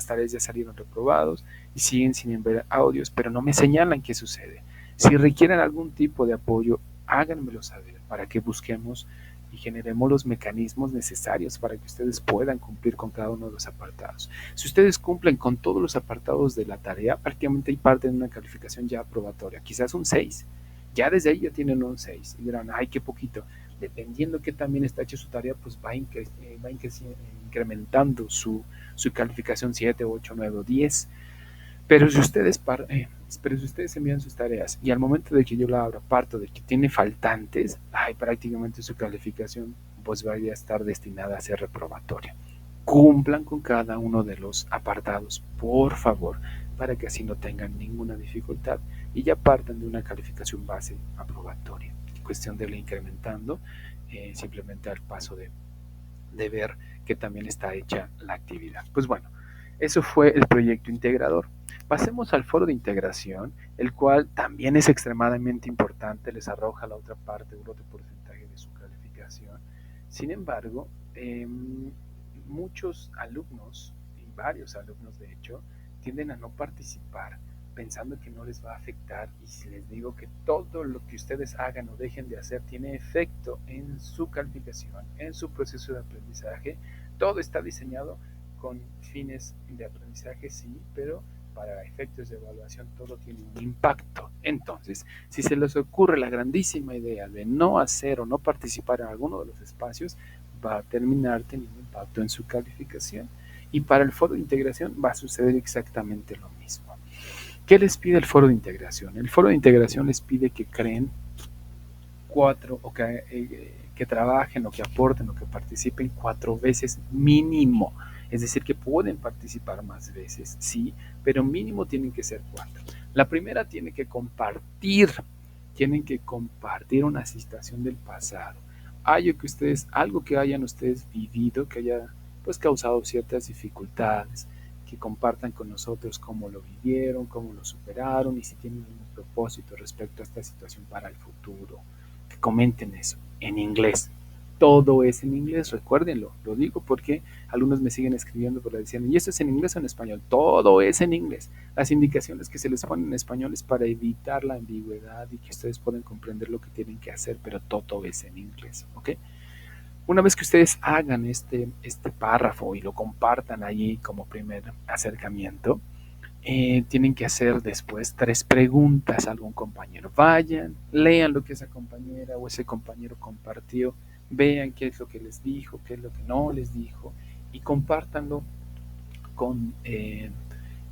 tareas ya salieron reprobados y siguen sin enviar audios, pero no me señalan qué sucede. Si requieren algún tipo de apoyo, háganmelo saber para que busquemos y generemos los mecanismos necesarios para que ustedes puedan cumplir con cada uno de los apartados. Si ustedes cumplen con todos los apartados de la tarea, prácticamente hay parte de una calificación ya aprobatoria, quizás un 6. Ya desde ahí ya tienen un 6 y dirán, ay, qué poquito. Dependiendo que también está hecha su tarea, pues va incrementando su calificación 7, 8, 9 o 10. Pero si ustedes envían sus tareas y al momento de que yo la abra parto de que tiene faltantes, ay, prácticamente su calificación pues va a estar destinada a ser reprobatoria. Cumplan con cada uno de los apartados, por favor, para que así no tengan ninguna dificultad y ya partan de una calificación base aprobatoria. Cuestión de irle incrementando simplemente al paso de ver que también está hecha la actividad. Pues bueno, eso fue el proyecto integrador. Pasemos al foro de integración, el cual también es extremadamente importante, les arroja la otra parte, el otro porcentaje de su calificación. Sin embargo, muchos alumnos, y varios alumnos de hecho, tienden a no participar pensando que no les va a afectar, y si les digo que todo lo que ustedes hagan o dejen de hacer tiene efecto en su calificación, en su proceso de aprendizaje, todo está diseñado con fines de aprendizaje, sí, pero para efectos de evaluación todo tiene un impacto. Entonces, si se les ocurre la grandísima idea de no hacer o no participar en alguno de los espacios, va a terminar teniendo impacto en su calificación. Y para el foro de integración va a suceder exactamente lo mismo. ¿Qué les pide el foro de integración? El foro de integración les pide que creen 4 o que trabajen o que aporten o que participen 4 veces mínimo. Es decir, que pueden participar más veces, sí, pero mínimo tienen que ser 4. La primera tienen que compartir una situación del pasado. Algo que hayan ustedes vivido, que haya pues causado ciertas dificultades, que compartan con nosotros cómo lo vivieron, cómo lo superaron y si tienen algún propósito respecto a esta situación para el futuro. Que comenten eso en inglés. Todo es en inglés, recuérdenlo. Lo digo porque algunos me siguen escribiendo por la diciendo, ¿y esto es en inglés o en español? Todo es en inglés. Las indicaciones que se les ponen en español es para evitar la ambigüedad y que ustedes puedan comprender lo que tienen que hacer, pero todo es en inglés, ¿ok? Una vez que ustedes hagan este párrafo y lo compartan allí como primer acercamiento, tienen que hacer después 3 preguntas a algún compañero. Vayan, lean lo que esa compañera o ese compañero compartió, vean qué es lo que les dijo, qué es lo que no les dijo y compártanlo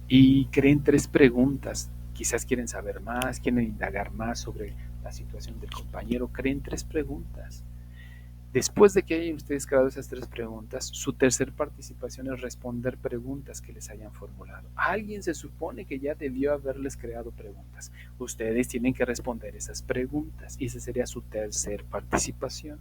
y creen 3 preguntas. Quizás quieren saber más, quieren indagar más sobre la situación del compañero, creen 3 preguntas. Después de que hayan ustedes creado esas 3 preguntas, su tercer participación es responder preguntas que les hayan formulado. Alguien se supone que ya debió haberles creado preguntas. Ustedes tienen que responder esas preguntas y esa sería su tercer participación.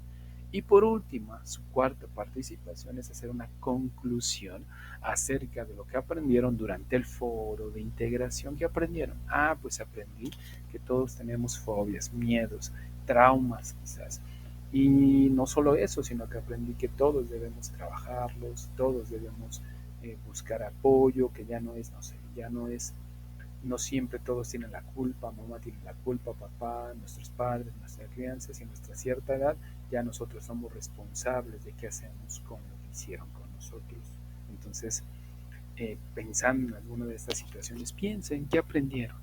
Y por último, su cuarta participación es hacer una conclusión acerca de lo que aprendieron durante el foro de integración. ¿Qué aprendieron? Pues aprendí que todos tenemos fobias, miedos, traumas quizás. Y no solo eso, sino que aprendí que todos debemos trabajarlos, todos debemos buscar apoyo, que ya no es, no sé, no siempre todos tienen la culpa, mamá tiene la culpa, papá, nuestros padres, nuestra crianza, y a nuestra cierta edad ya nosotros somos responsables de qué hacemos con lo que hicieron con nosotros. Entonces, pensando en alguna de estas situaciones, piensen qué aprendieron,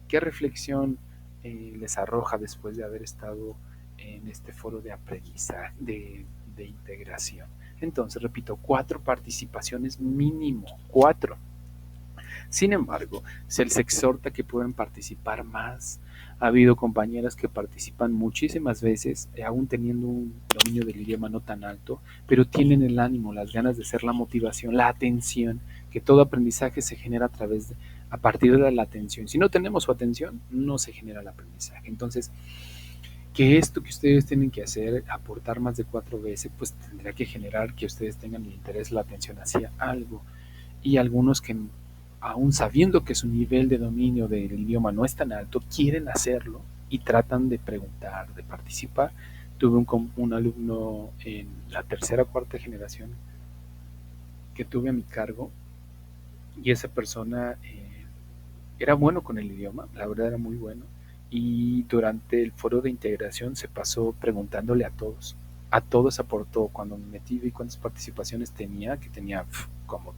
qué reflexión les arroja después de haber estado en este foro de aprendizaje, de integración. Entonces, repito, 4 participaciones mínimo, 4. Sin embargo, se les exhorta que puedan participar más. Ha habido compañeras que participan muchísimas veces, aún teniendo un dominio del idioma no tan alto, pero tienen el ánimo, las ganas de hacer la motivación, la atención, que todo aprendizaje se genera a partir de la atención. Si no tenemos su atención, no se genera el aprendizaje. Entonces, que esto que ustedes tienen que hacer, aportar más de 4 veces, pues tendrá que generar que ustedes tengan el interés, la atención hacia algo. Y algunos que aún sabiendo que su nivel de dominio del idioma no es tan alto, quieren hacerlo y tratan de preguntar, de participar. Tuve un alumno en la tercera o cuarta generación que tuve a mi cargo y esa persona era bueno con el idioma, la verdad era muy bueno, y durante el foro de integración se pasó preguntándole a todos aportó. Cuando me metí vi cuántas participaciones tenía, que tenía como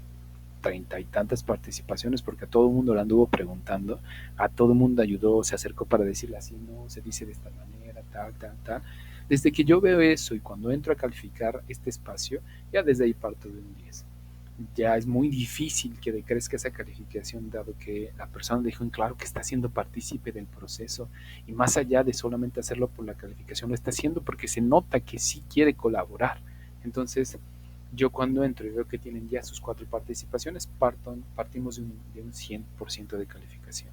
30 y tantas participaciones, porque a todo el mundo le anduvo preguntando, a todo el mundo ayudó, se acercó para decirle así, no, se dice de esta manera, tal, tal, tal. Desde que yo veo eso y cuando entro a calificar este espacio, ya desde ahí parto de un 10. Ya es muy difícil que decrezca esa calificación, dado que la persona dejó en claro que está siendo partícipe del proceso y más allá de solamente hacerlo por la calificación, lo está haciendo porque se nota que sí quiere colaborar. Entonces, yo cuando entro y veo que tienen ya sus 4 participaciones, partimos de un 100% de calificación.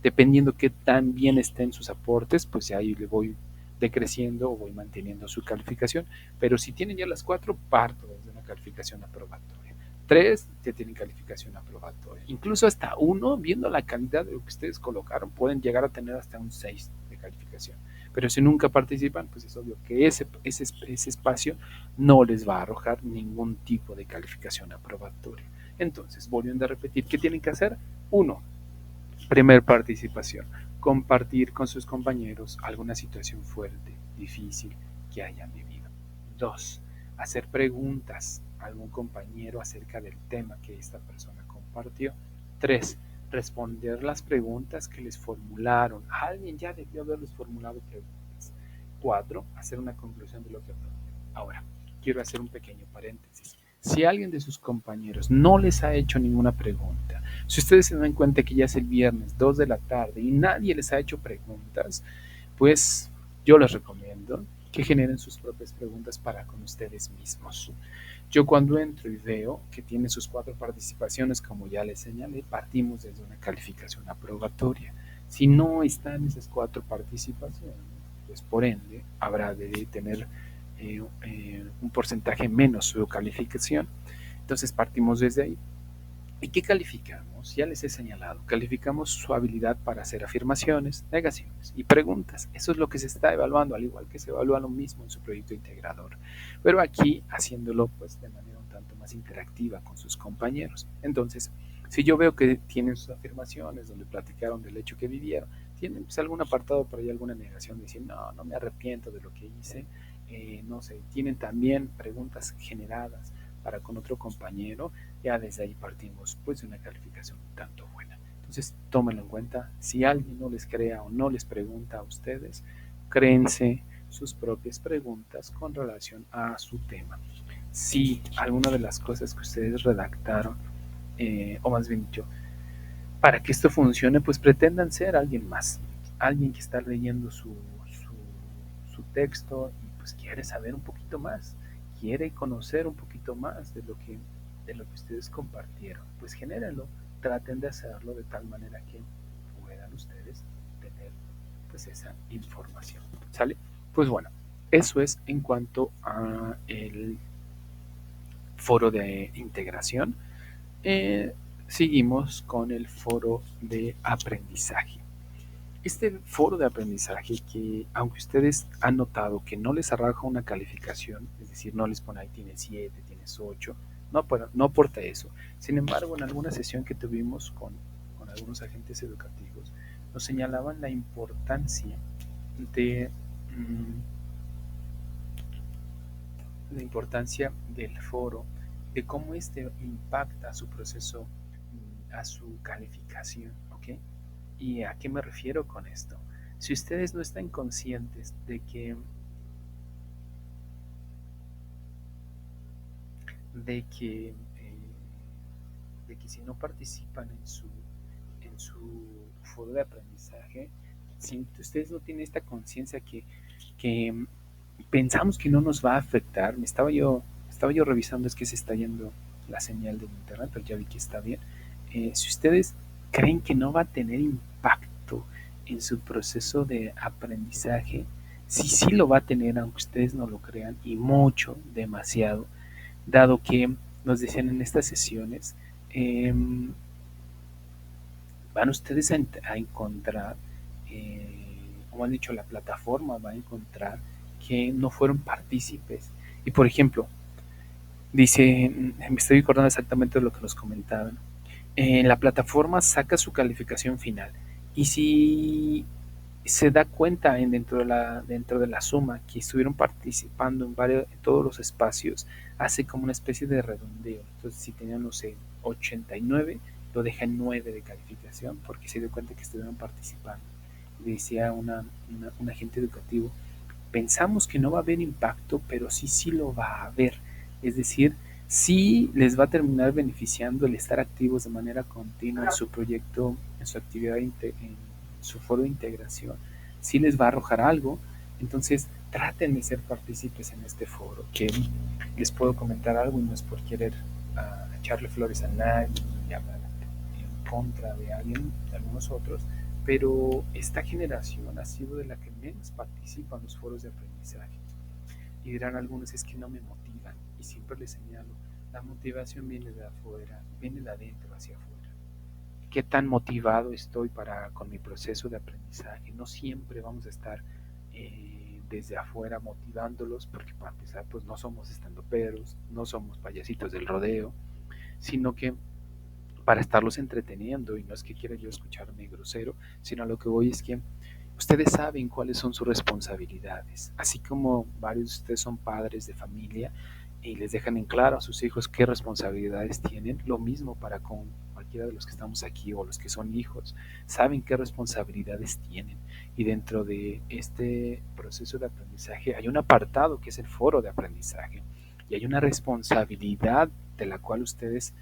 Dependiendo que tan bien estén sus aportes, pues ya ahí le voy decreciendo o voy manteniendo su calificación. Pero si tienen ya las 4, parto desde una calificación aprobatoria. 3 ya tienen calificación aprobatoria. Incluso hasta 1, viendo la calidad de lo que ustedes colocaron, pueden llegar a tener hasta un 6 de calificación. Pero si nunca participan, pues es obvio que ese espacio no les va a arrojar ningún tipo de calificación aprobatoria. Entonces, volviendo a repetir, ¿qué tienen que hacer? 1. Primer participación, compartir con sus compañeros alguna situación fuerte, difícil que hayan vivido. 2. Hacer preguntas a algún compañero acerca del tema que esta persona compartió. 3. Responder las preguntas que les formularon. Alguien ya debió haberles formulado preguntas. 4. Hacer una conclusión de lo que aprendió. Ahora, quiero hacer un pequeño paréntesis. Si alguien de sus compañeros no les ha hecho ninguna pregunta, si ustedes se dan cuenta que ya es el viernes 2 de la tarde y nadie les ha hecho preguntas, pues yo les recomiendo que generen sus propias preguntas para con ustedes mismos. Yo cuando entro y veo que tiene sus 4 participaciones, como ya les señalé, partimos desde una calificación aprobatoria. Si no están esas 4 participaciones, pues por ende habrá de tener un porcentaje menos su calificación. Entonces partimos desde ahí. ¿Y qué calificamos? Ya les he señalado, calificamos su habilidad para hacer afirmaciones, negaciones y preguntas. Eso es lo que se está evaluando, al igual que se evalúa lo mismo en su proyecto integrador, pero aquí haciéndolo pues de manera un tanto más interactiva con sus compañeros. Entonces, si yo veo que tienen sus afirmaciones donde platicaron del hecho que vivieron, tienen pues algún apartado por ahí, alguna negación, decir no me arrepiento de lo que hice, no sé, tienen también preguntas generadas para con otro compañero, ya desde ahí partimos pues de una calificación un tanto buena. Entonces tómenlo en cuenta, si alguien no les crea o no les pregunta a ustedes, créense sus propias preguntas con relación a su tema. Si alguna de las cosas que ustedes redactaron, o más bien dicho, para que esto funcione, pues pretendan ser alguien más, alguien que está leyendo su texto y pues quiere saber un poquito más, quiere conocer un poquito más de lo que ustedes compartieron. Pues genérenlo, traten de hacerlo de tal manera que puedan ustedes tener pues esa información. ¿Sale? Pues bueno, eso es en cuanto a el foro de integración. Seguimos con el foro de aprendizaje. Este foro de aprendizaje que, aunque ustedes han notado que no les arroja una calificación, es decir, no les pone ahí tienes 7, tienes 8, no aporta eso. Sin embargo, en alguna sesión que tuvimos con algunos agentes educativos, nos señalaban la importancia de la importancia del foro, de cómo este impacta a su proceso, a su calificación, ¿ok? ¿Y a qué me refiero con esto? Si ustedes no están conscientes de que, de que si no participan en su foro de aprendizaje, si ustedes no tienen esta conciencia que pensamos que no nos va a afectar, estaba yo revisando, es que se está yendo la señal del internet, pero ya vi que está bien. Si ustedes creen que no va a tener impacto en su proceso de aprendizaje, sí lo va a tener, aunque ustedes no lo crean, y mucho, demasiado, dado que nos decían en estas sesiones, van ustedes a encontrar, como han dicho, la plataforma va a encontrar que no fueron partícipes. Y por ejemplo, dice, me estoy acordando exactamente de lo que nos comentaban, la plataforma saca su calificación final y si se da cuenta dentro de la suma que estuvieron participando en todos los espacios, hace como una especie de redondeo. Entonces si tenían, no sé, 89, lo deja en 9 de calificación porque se dio cuenta que estuvieron participando. Y decía un agente educativo, pensamos que no va a haber impacto, pero sí lo va a haber. Es decir, sí les va a terminar beneficiando el estar activos de manera continua en su proyecto, en su actividad, en su foro de integración, sí les va a arrojar algo. Entonces traten de ser partícipes en este foro, que les puedo comentar algo y no es por querer echarle flores a nadie y hablar en contra de alguien, de algunos otros, pero esta generación ha sido de la que menos participa en los foros de aprendizaje. Y dirán algunos, es que no me motivan. Y siempre les señalo, la motivación viene de afuera, viene de adentro hacia afuera. ¿Qué tan motivado estoy con mi proceso de aprendizaje? No siempre vamos a estar desde afuera motivándolos, porque para empezar, pues no somos estandoperos, no somos payasitos del rodeo, sino que para estarlos entreteniendo, y no es que quiera yo escucharme grosero, sino a lo que voy es que ustedes saben cuáles son sus responsabilidades, así como varios de ustedes son padres de familia y les dejan en claro a sus hijos qué responsabilidades tienen, lo mismo para con cualquiera de los que estamos aquí o los que son hijos, saben qué responsabilidades tienen y dentro de este proceso de aprendizaje hay un apartado que es el foro de aprendizaje y hay una responsabilidad de la cual ustedes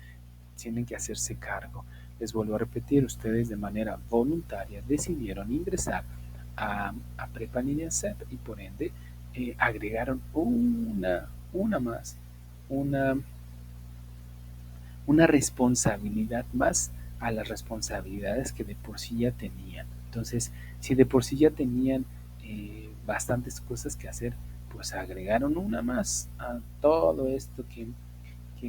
tienen que hacerse cargo. Les vuelvo a repetir, ustedes de manera voluntaria decidieron ingresar a Prepa Niña CEP y por ende agregaron una más, una, una responsabilidad más a las responsabilidades que de por sí ya tenían. Entonces, si de por sí ya tenían bastantes cosas que hacer, pues agregaron una más a todo esto que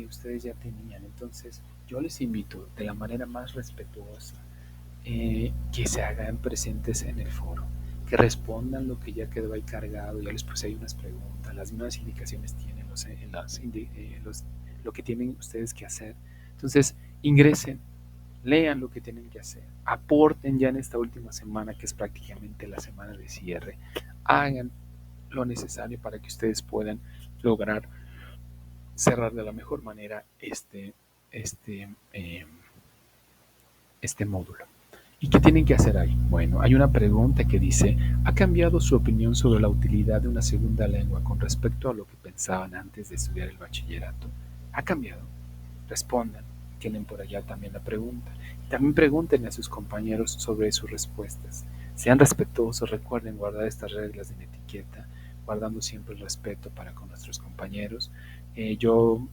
ustedes ya tenían. Entonces, yo les invito de la manera más respetuosa que se hagan presentes en el foro, que respondan lo que ya quedó ahí cargado. Ya les puse ahí unas preguntas, las mismas indicaciones tienen lo que tienen ustedes que hacer. Entonces, ingresen, lean lo que tienen que hacer, aporten ya en esta última semana, que es prácticamente la semana de cierre, hagan lo necesario para que ustedes puedan lograr cerrar de la mejor manera este, eh, este módulo. ¿Y qué tienen que hacer ahí? Bueno, hay una pregunta que dice, ¿ha cambiado su opinión sobre la utilidad de una segunda lengua con respecto a lo que pensaban antes de estudiar el bachillerato? ¿Ha cambiado? Respondan, tienen por allá también la pregunta. También pregunten a sus compañeros sobre sus respuestas. Sean respetuosos, recuerden guardar estas reglas de etiqueta, guardando siempre el respeto para con nuestros compañeros. Yo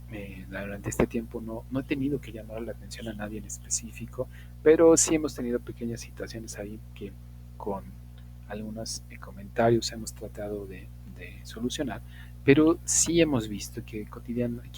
durante este tiempo no he tenido que llamar la atención a nadie en específico, pero sí hemos tenido pequeñas situaciones ahí que con algunos comentarios hemos tratado de solucionar, pero sí hemos visto que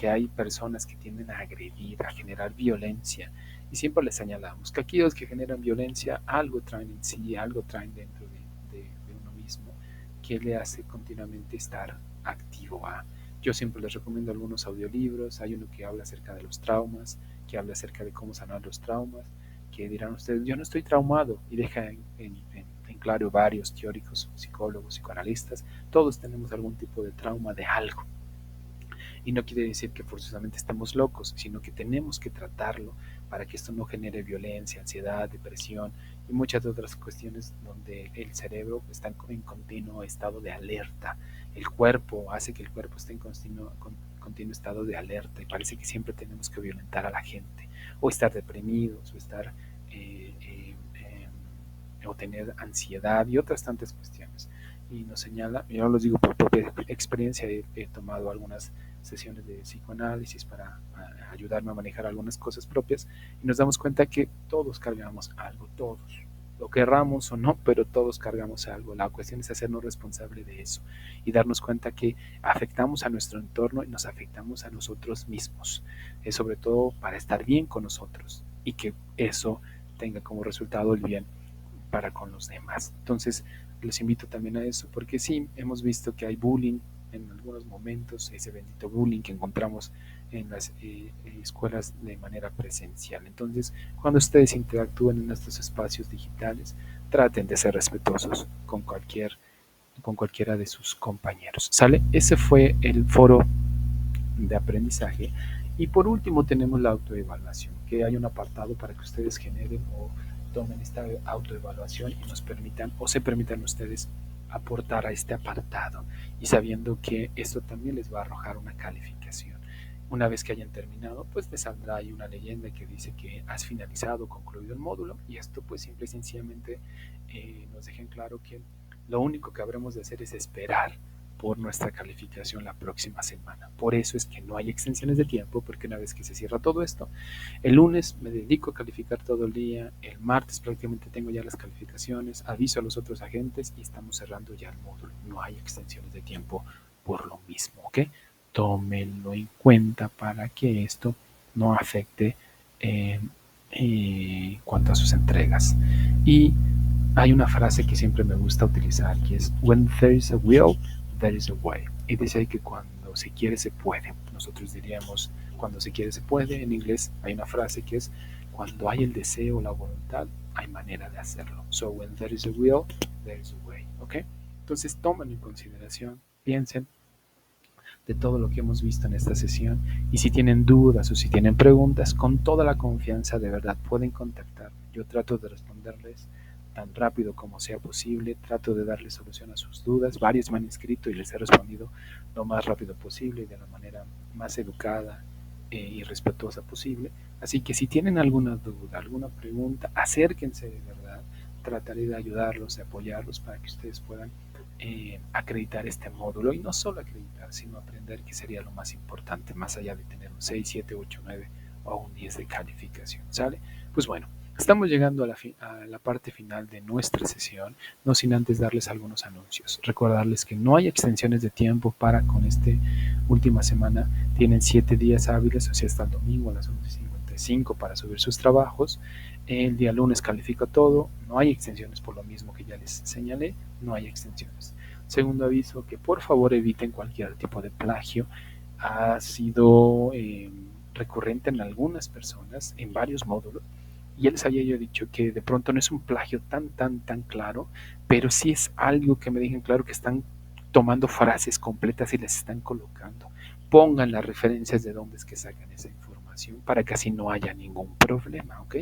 hay personas que tienden a agredir, a generar violencia, y siempre les señalamos que aquellos que generan violencia algo traen en sí, algo traen dentro de uno mismo, que le hace continuamente estar activo a. Yo siempre les recomiendo algunos audiolibros. Hay uno que habla acerca de los traumas, que habla acerca de cómo sanar los traumas, que dirán ustedes, yo no estoy traumado, y deja en claro varios teóricos, psicólogos, psicoanalistas, todos tenemos algún tipo de trauma de algo. Y no quiere decir que forzosamente estemos locos, sino que tenemos que tratarlo para que esto no genere violencia, ansiedad, depresión y muchas otras cuestiones donde el cerebro está en continuo estado de alerta. El cuerpo hace que el cuerpo esté en continuo estado de alerta y parece que siempre tenemos que violentar a la gente o estar deprimidos o estar o tener ansiedad y otras tantas cuestiones. Y nos señala, yo los digo por propia experiencia, he tomado algunas sesiones de psicoanálisis para ayudarme a manejar algunas cosas propias y nos damos cuenta que todos cargamos algo, todos, lo querramos o no, pero todos cargamos algo. La cuestión es hacernos responsable de eso y darnos cuenta que afectamos a nuestro entorno y nos afectamos a nosotros mismos, sobre todo para estar bien con nosotros y que eso tenga como resultado el bien para con los demás. Entonces, les invito también a eso, porque sí, hemos visto que hay bullying en algunos momentos, ese bendito bullying que encontramos en las escuelas de manera presencial. Entonces, cuando ustedes interactúen en estos espacios digitales, traten de ser respetuosos con cualquiera de sus compañeros. ¿Sale? Ese fue el foro de aprendizaje. Y por último tenemos la autoevaluación, que hay un apartado para que ustedes generen o tomen esta autoevaluación y nos permitan o se permitan ustedes aportar a este apartado y sabiendo que esto también les va a arrojar una calificación. Una vez que hayan terminado, pues les saldrá ahí una leyenda que dice que has finalizado, concluido el módulo, y esto pues simple y sencillamente nos dejen claro que lo único que habremos de hacer es esperar por nuestra calificación la próxima semana. Por eso es que no hay extensiones de tiempo, porque una vez que se cierra todo esto, el lunes me dedico a calificar todo el día, el martes prácticamente tengo ya las calificaciones, aviso a los otros agentes y estamos cerrando ya el módulo. No hay extensiones de tiempo por lo mismo, ¿ok? Tómenlo en cuenta para que esto no afecte cuanto a sus entregas. Y hay una frase que siempre me gusta utilizar, que es when there is a will, there is a way. Y dice que cuando se quiere se puede. Nosotros diríamos cuando se quiere se puede. En inglés hay una frase que es cuando hay el deseo, la voluntad, hay manera de hacerlo. So when there is a will, there is a way. ¿Ok? Entonces tomen en consideración, piensen de todo lo que hemos visto en esta sesión y si tienen dudas o si tienen preguntas, con toda la confianza de verdad pueden contactarme. Yo trato de responderles tan rápido como sea posible, trato de darle solución a sus dudas. Varios me han escrito y les he respondido lo más rápido posible y de la manera más educada y respetuosa posible. Así que si tienen alguna duda, alguna pregunta, acérquense de verdad. Trataré de ayudarlos, de apoyarlos para que ustedes puedan acreditar este módulo y no solo acreditar, sino aprender, que sería lo más importante, más allá de tener un 6, 7, 8, 9 o un 10 de calificación. ¿Sale? Pues bueno, estamos llegando a la parte final de nuestra sesión, no sin antes darles algunos anuncios. Recordarles que no hay extensiones de tiempo para con esta última semana. Tienen 7 días hábiles, o sea, hasta el domingo a las 11:55 para subir sus trabajos. El día lunes califico todo, no hay extensiones por lo mismo que ya les señalé, no hay extensiones. Segundo aviso, que por favor eviten cualquier tipo de plagio. Ha sido recurrente en algunas personas, en varios módulos, y ya les había yo dicho que de pronto no es un plagio tan claro, pero sí es algo que me dejen claro que están tomando frases completas y les están colocando. Pongan las referencias de dónde es que sacan esa información para que así no haya ningún problema, ¿ok?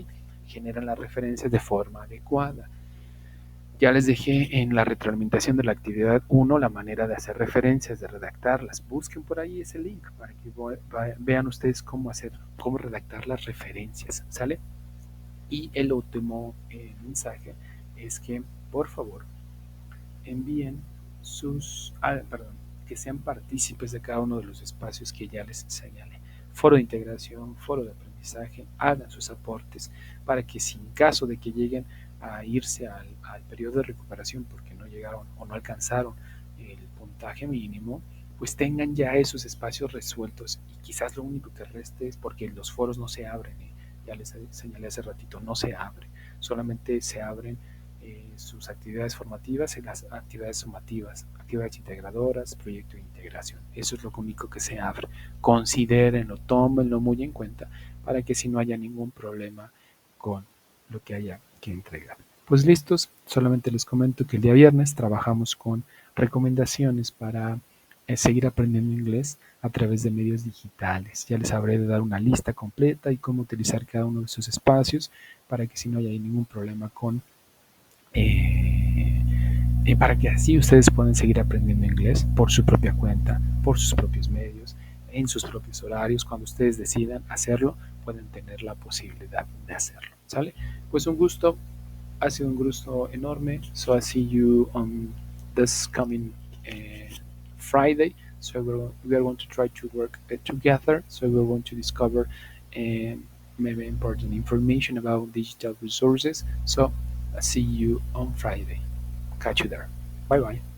Generan las referencias de forma adecuada. Ya les dejé en la retroalimentación de la actividad 1 la manera de hacer referencias, de redactarlas. Busquen por ahí ese link para que vean ustedes cómo redactar las referencias, ¿sale? Y el último mensaje es que, por favor, envíen que sean partícipes de cada uno de los espacios que ya les señalé. Foro de integración, foro de aprendizaje, hagan sus aportes para que, si en caso de que lleguen a irse al periodo de recuperación porque no llegaron o no alcanzaron el puntaje mínimo, pues tengan ya esos espacios resueltos. Y quizás lo único que reste es porque los foros no se abren, ya les señalé hace ratito, no se abren, solamente se abren sus actividades formativas y las actividades sumativas, actividades integradoras, proyecto de integración. Eso es lo único que se abre. Considérenlo, tómenlo muy en cuenta para que si no haya ningún problema con lo que haya que entregar. Pues listos, solamente les comento que el día viernes trabajamos con recomendaciones para seguir aprendiendo inglés a través de medios digitales. Ya les habré de dar una lista completa y cómo utilizar cada uno de esos espacios para que si no haya ningún problema con para que así ustedes puedan seguir aprendiendo inglés por su propia cuenta, por sus propios medios, en sus propios horarios. Cuando ustedes decidan hacerlo, pueden tener la posibilidad de hacerlo. ¿Sale? Pues un gusto, ha sido un gusto enorme. So I see you on this coming Friday. So we are going to try to work together. So we're going to discover maybe important information about digital resources. So I see you on Friday. Catch you there. Bye bye.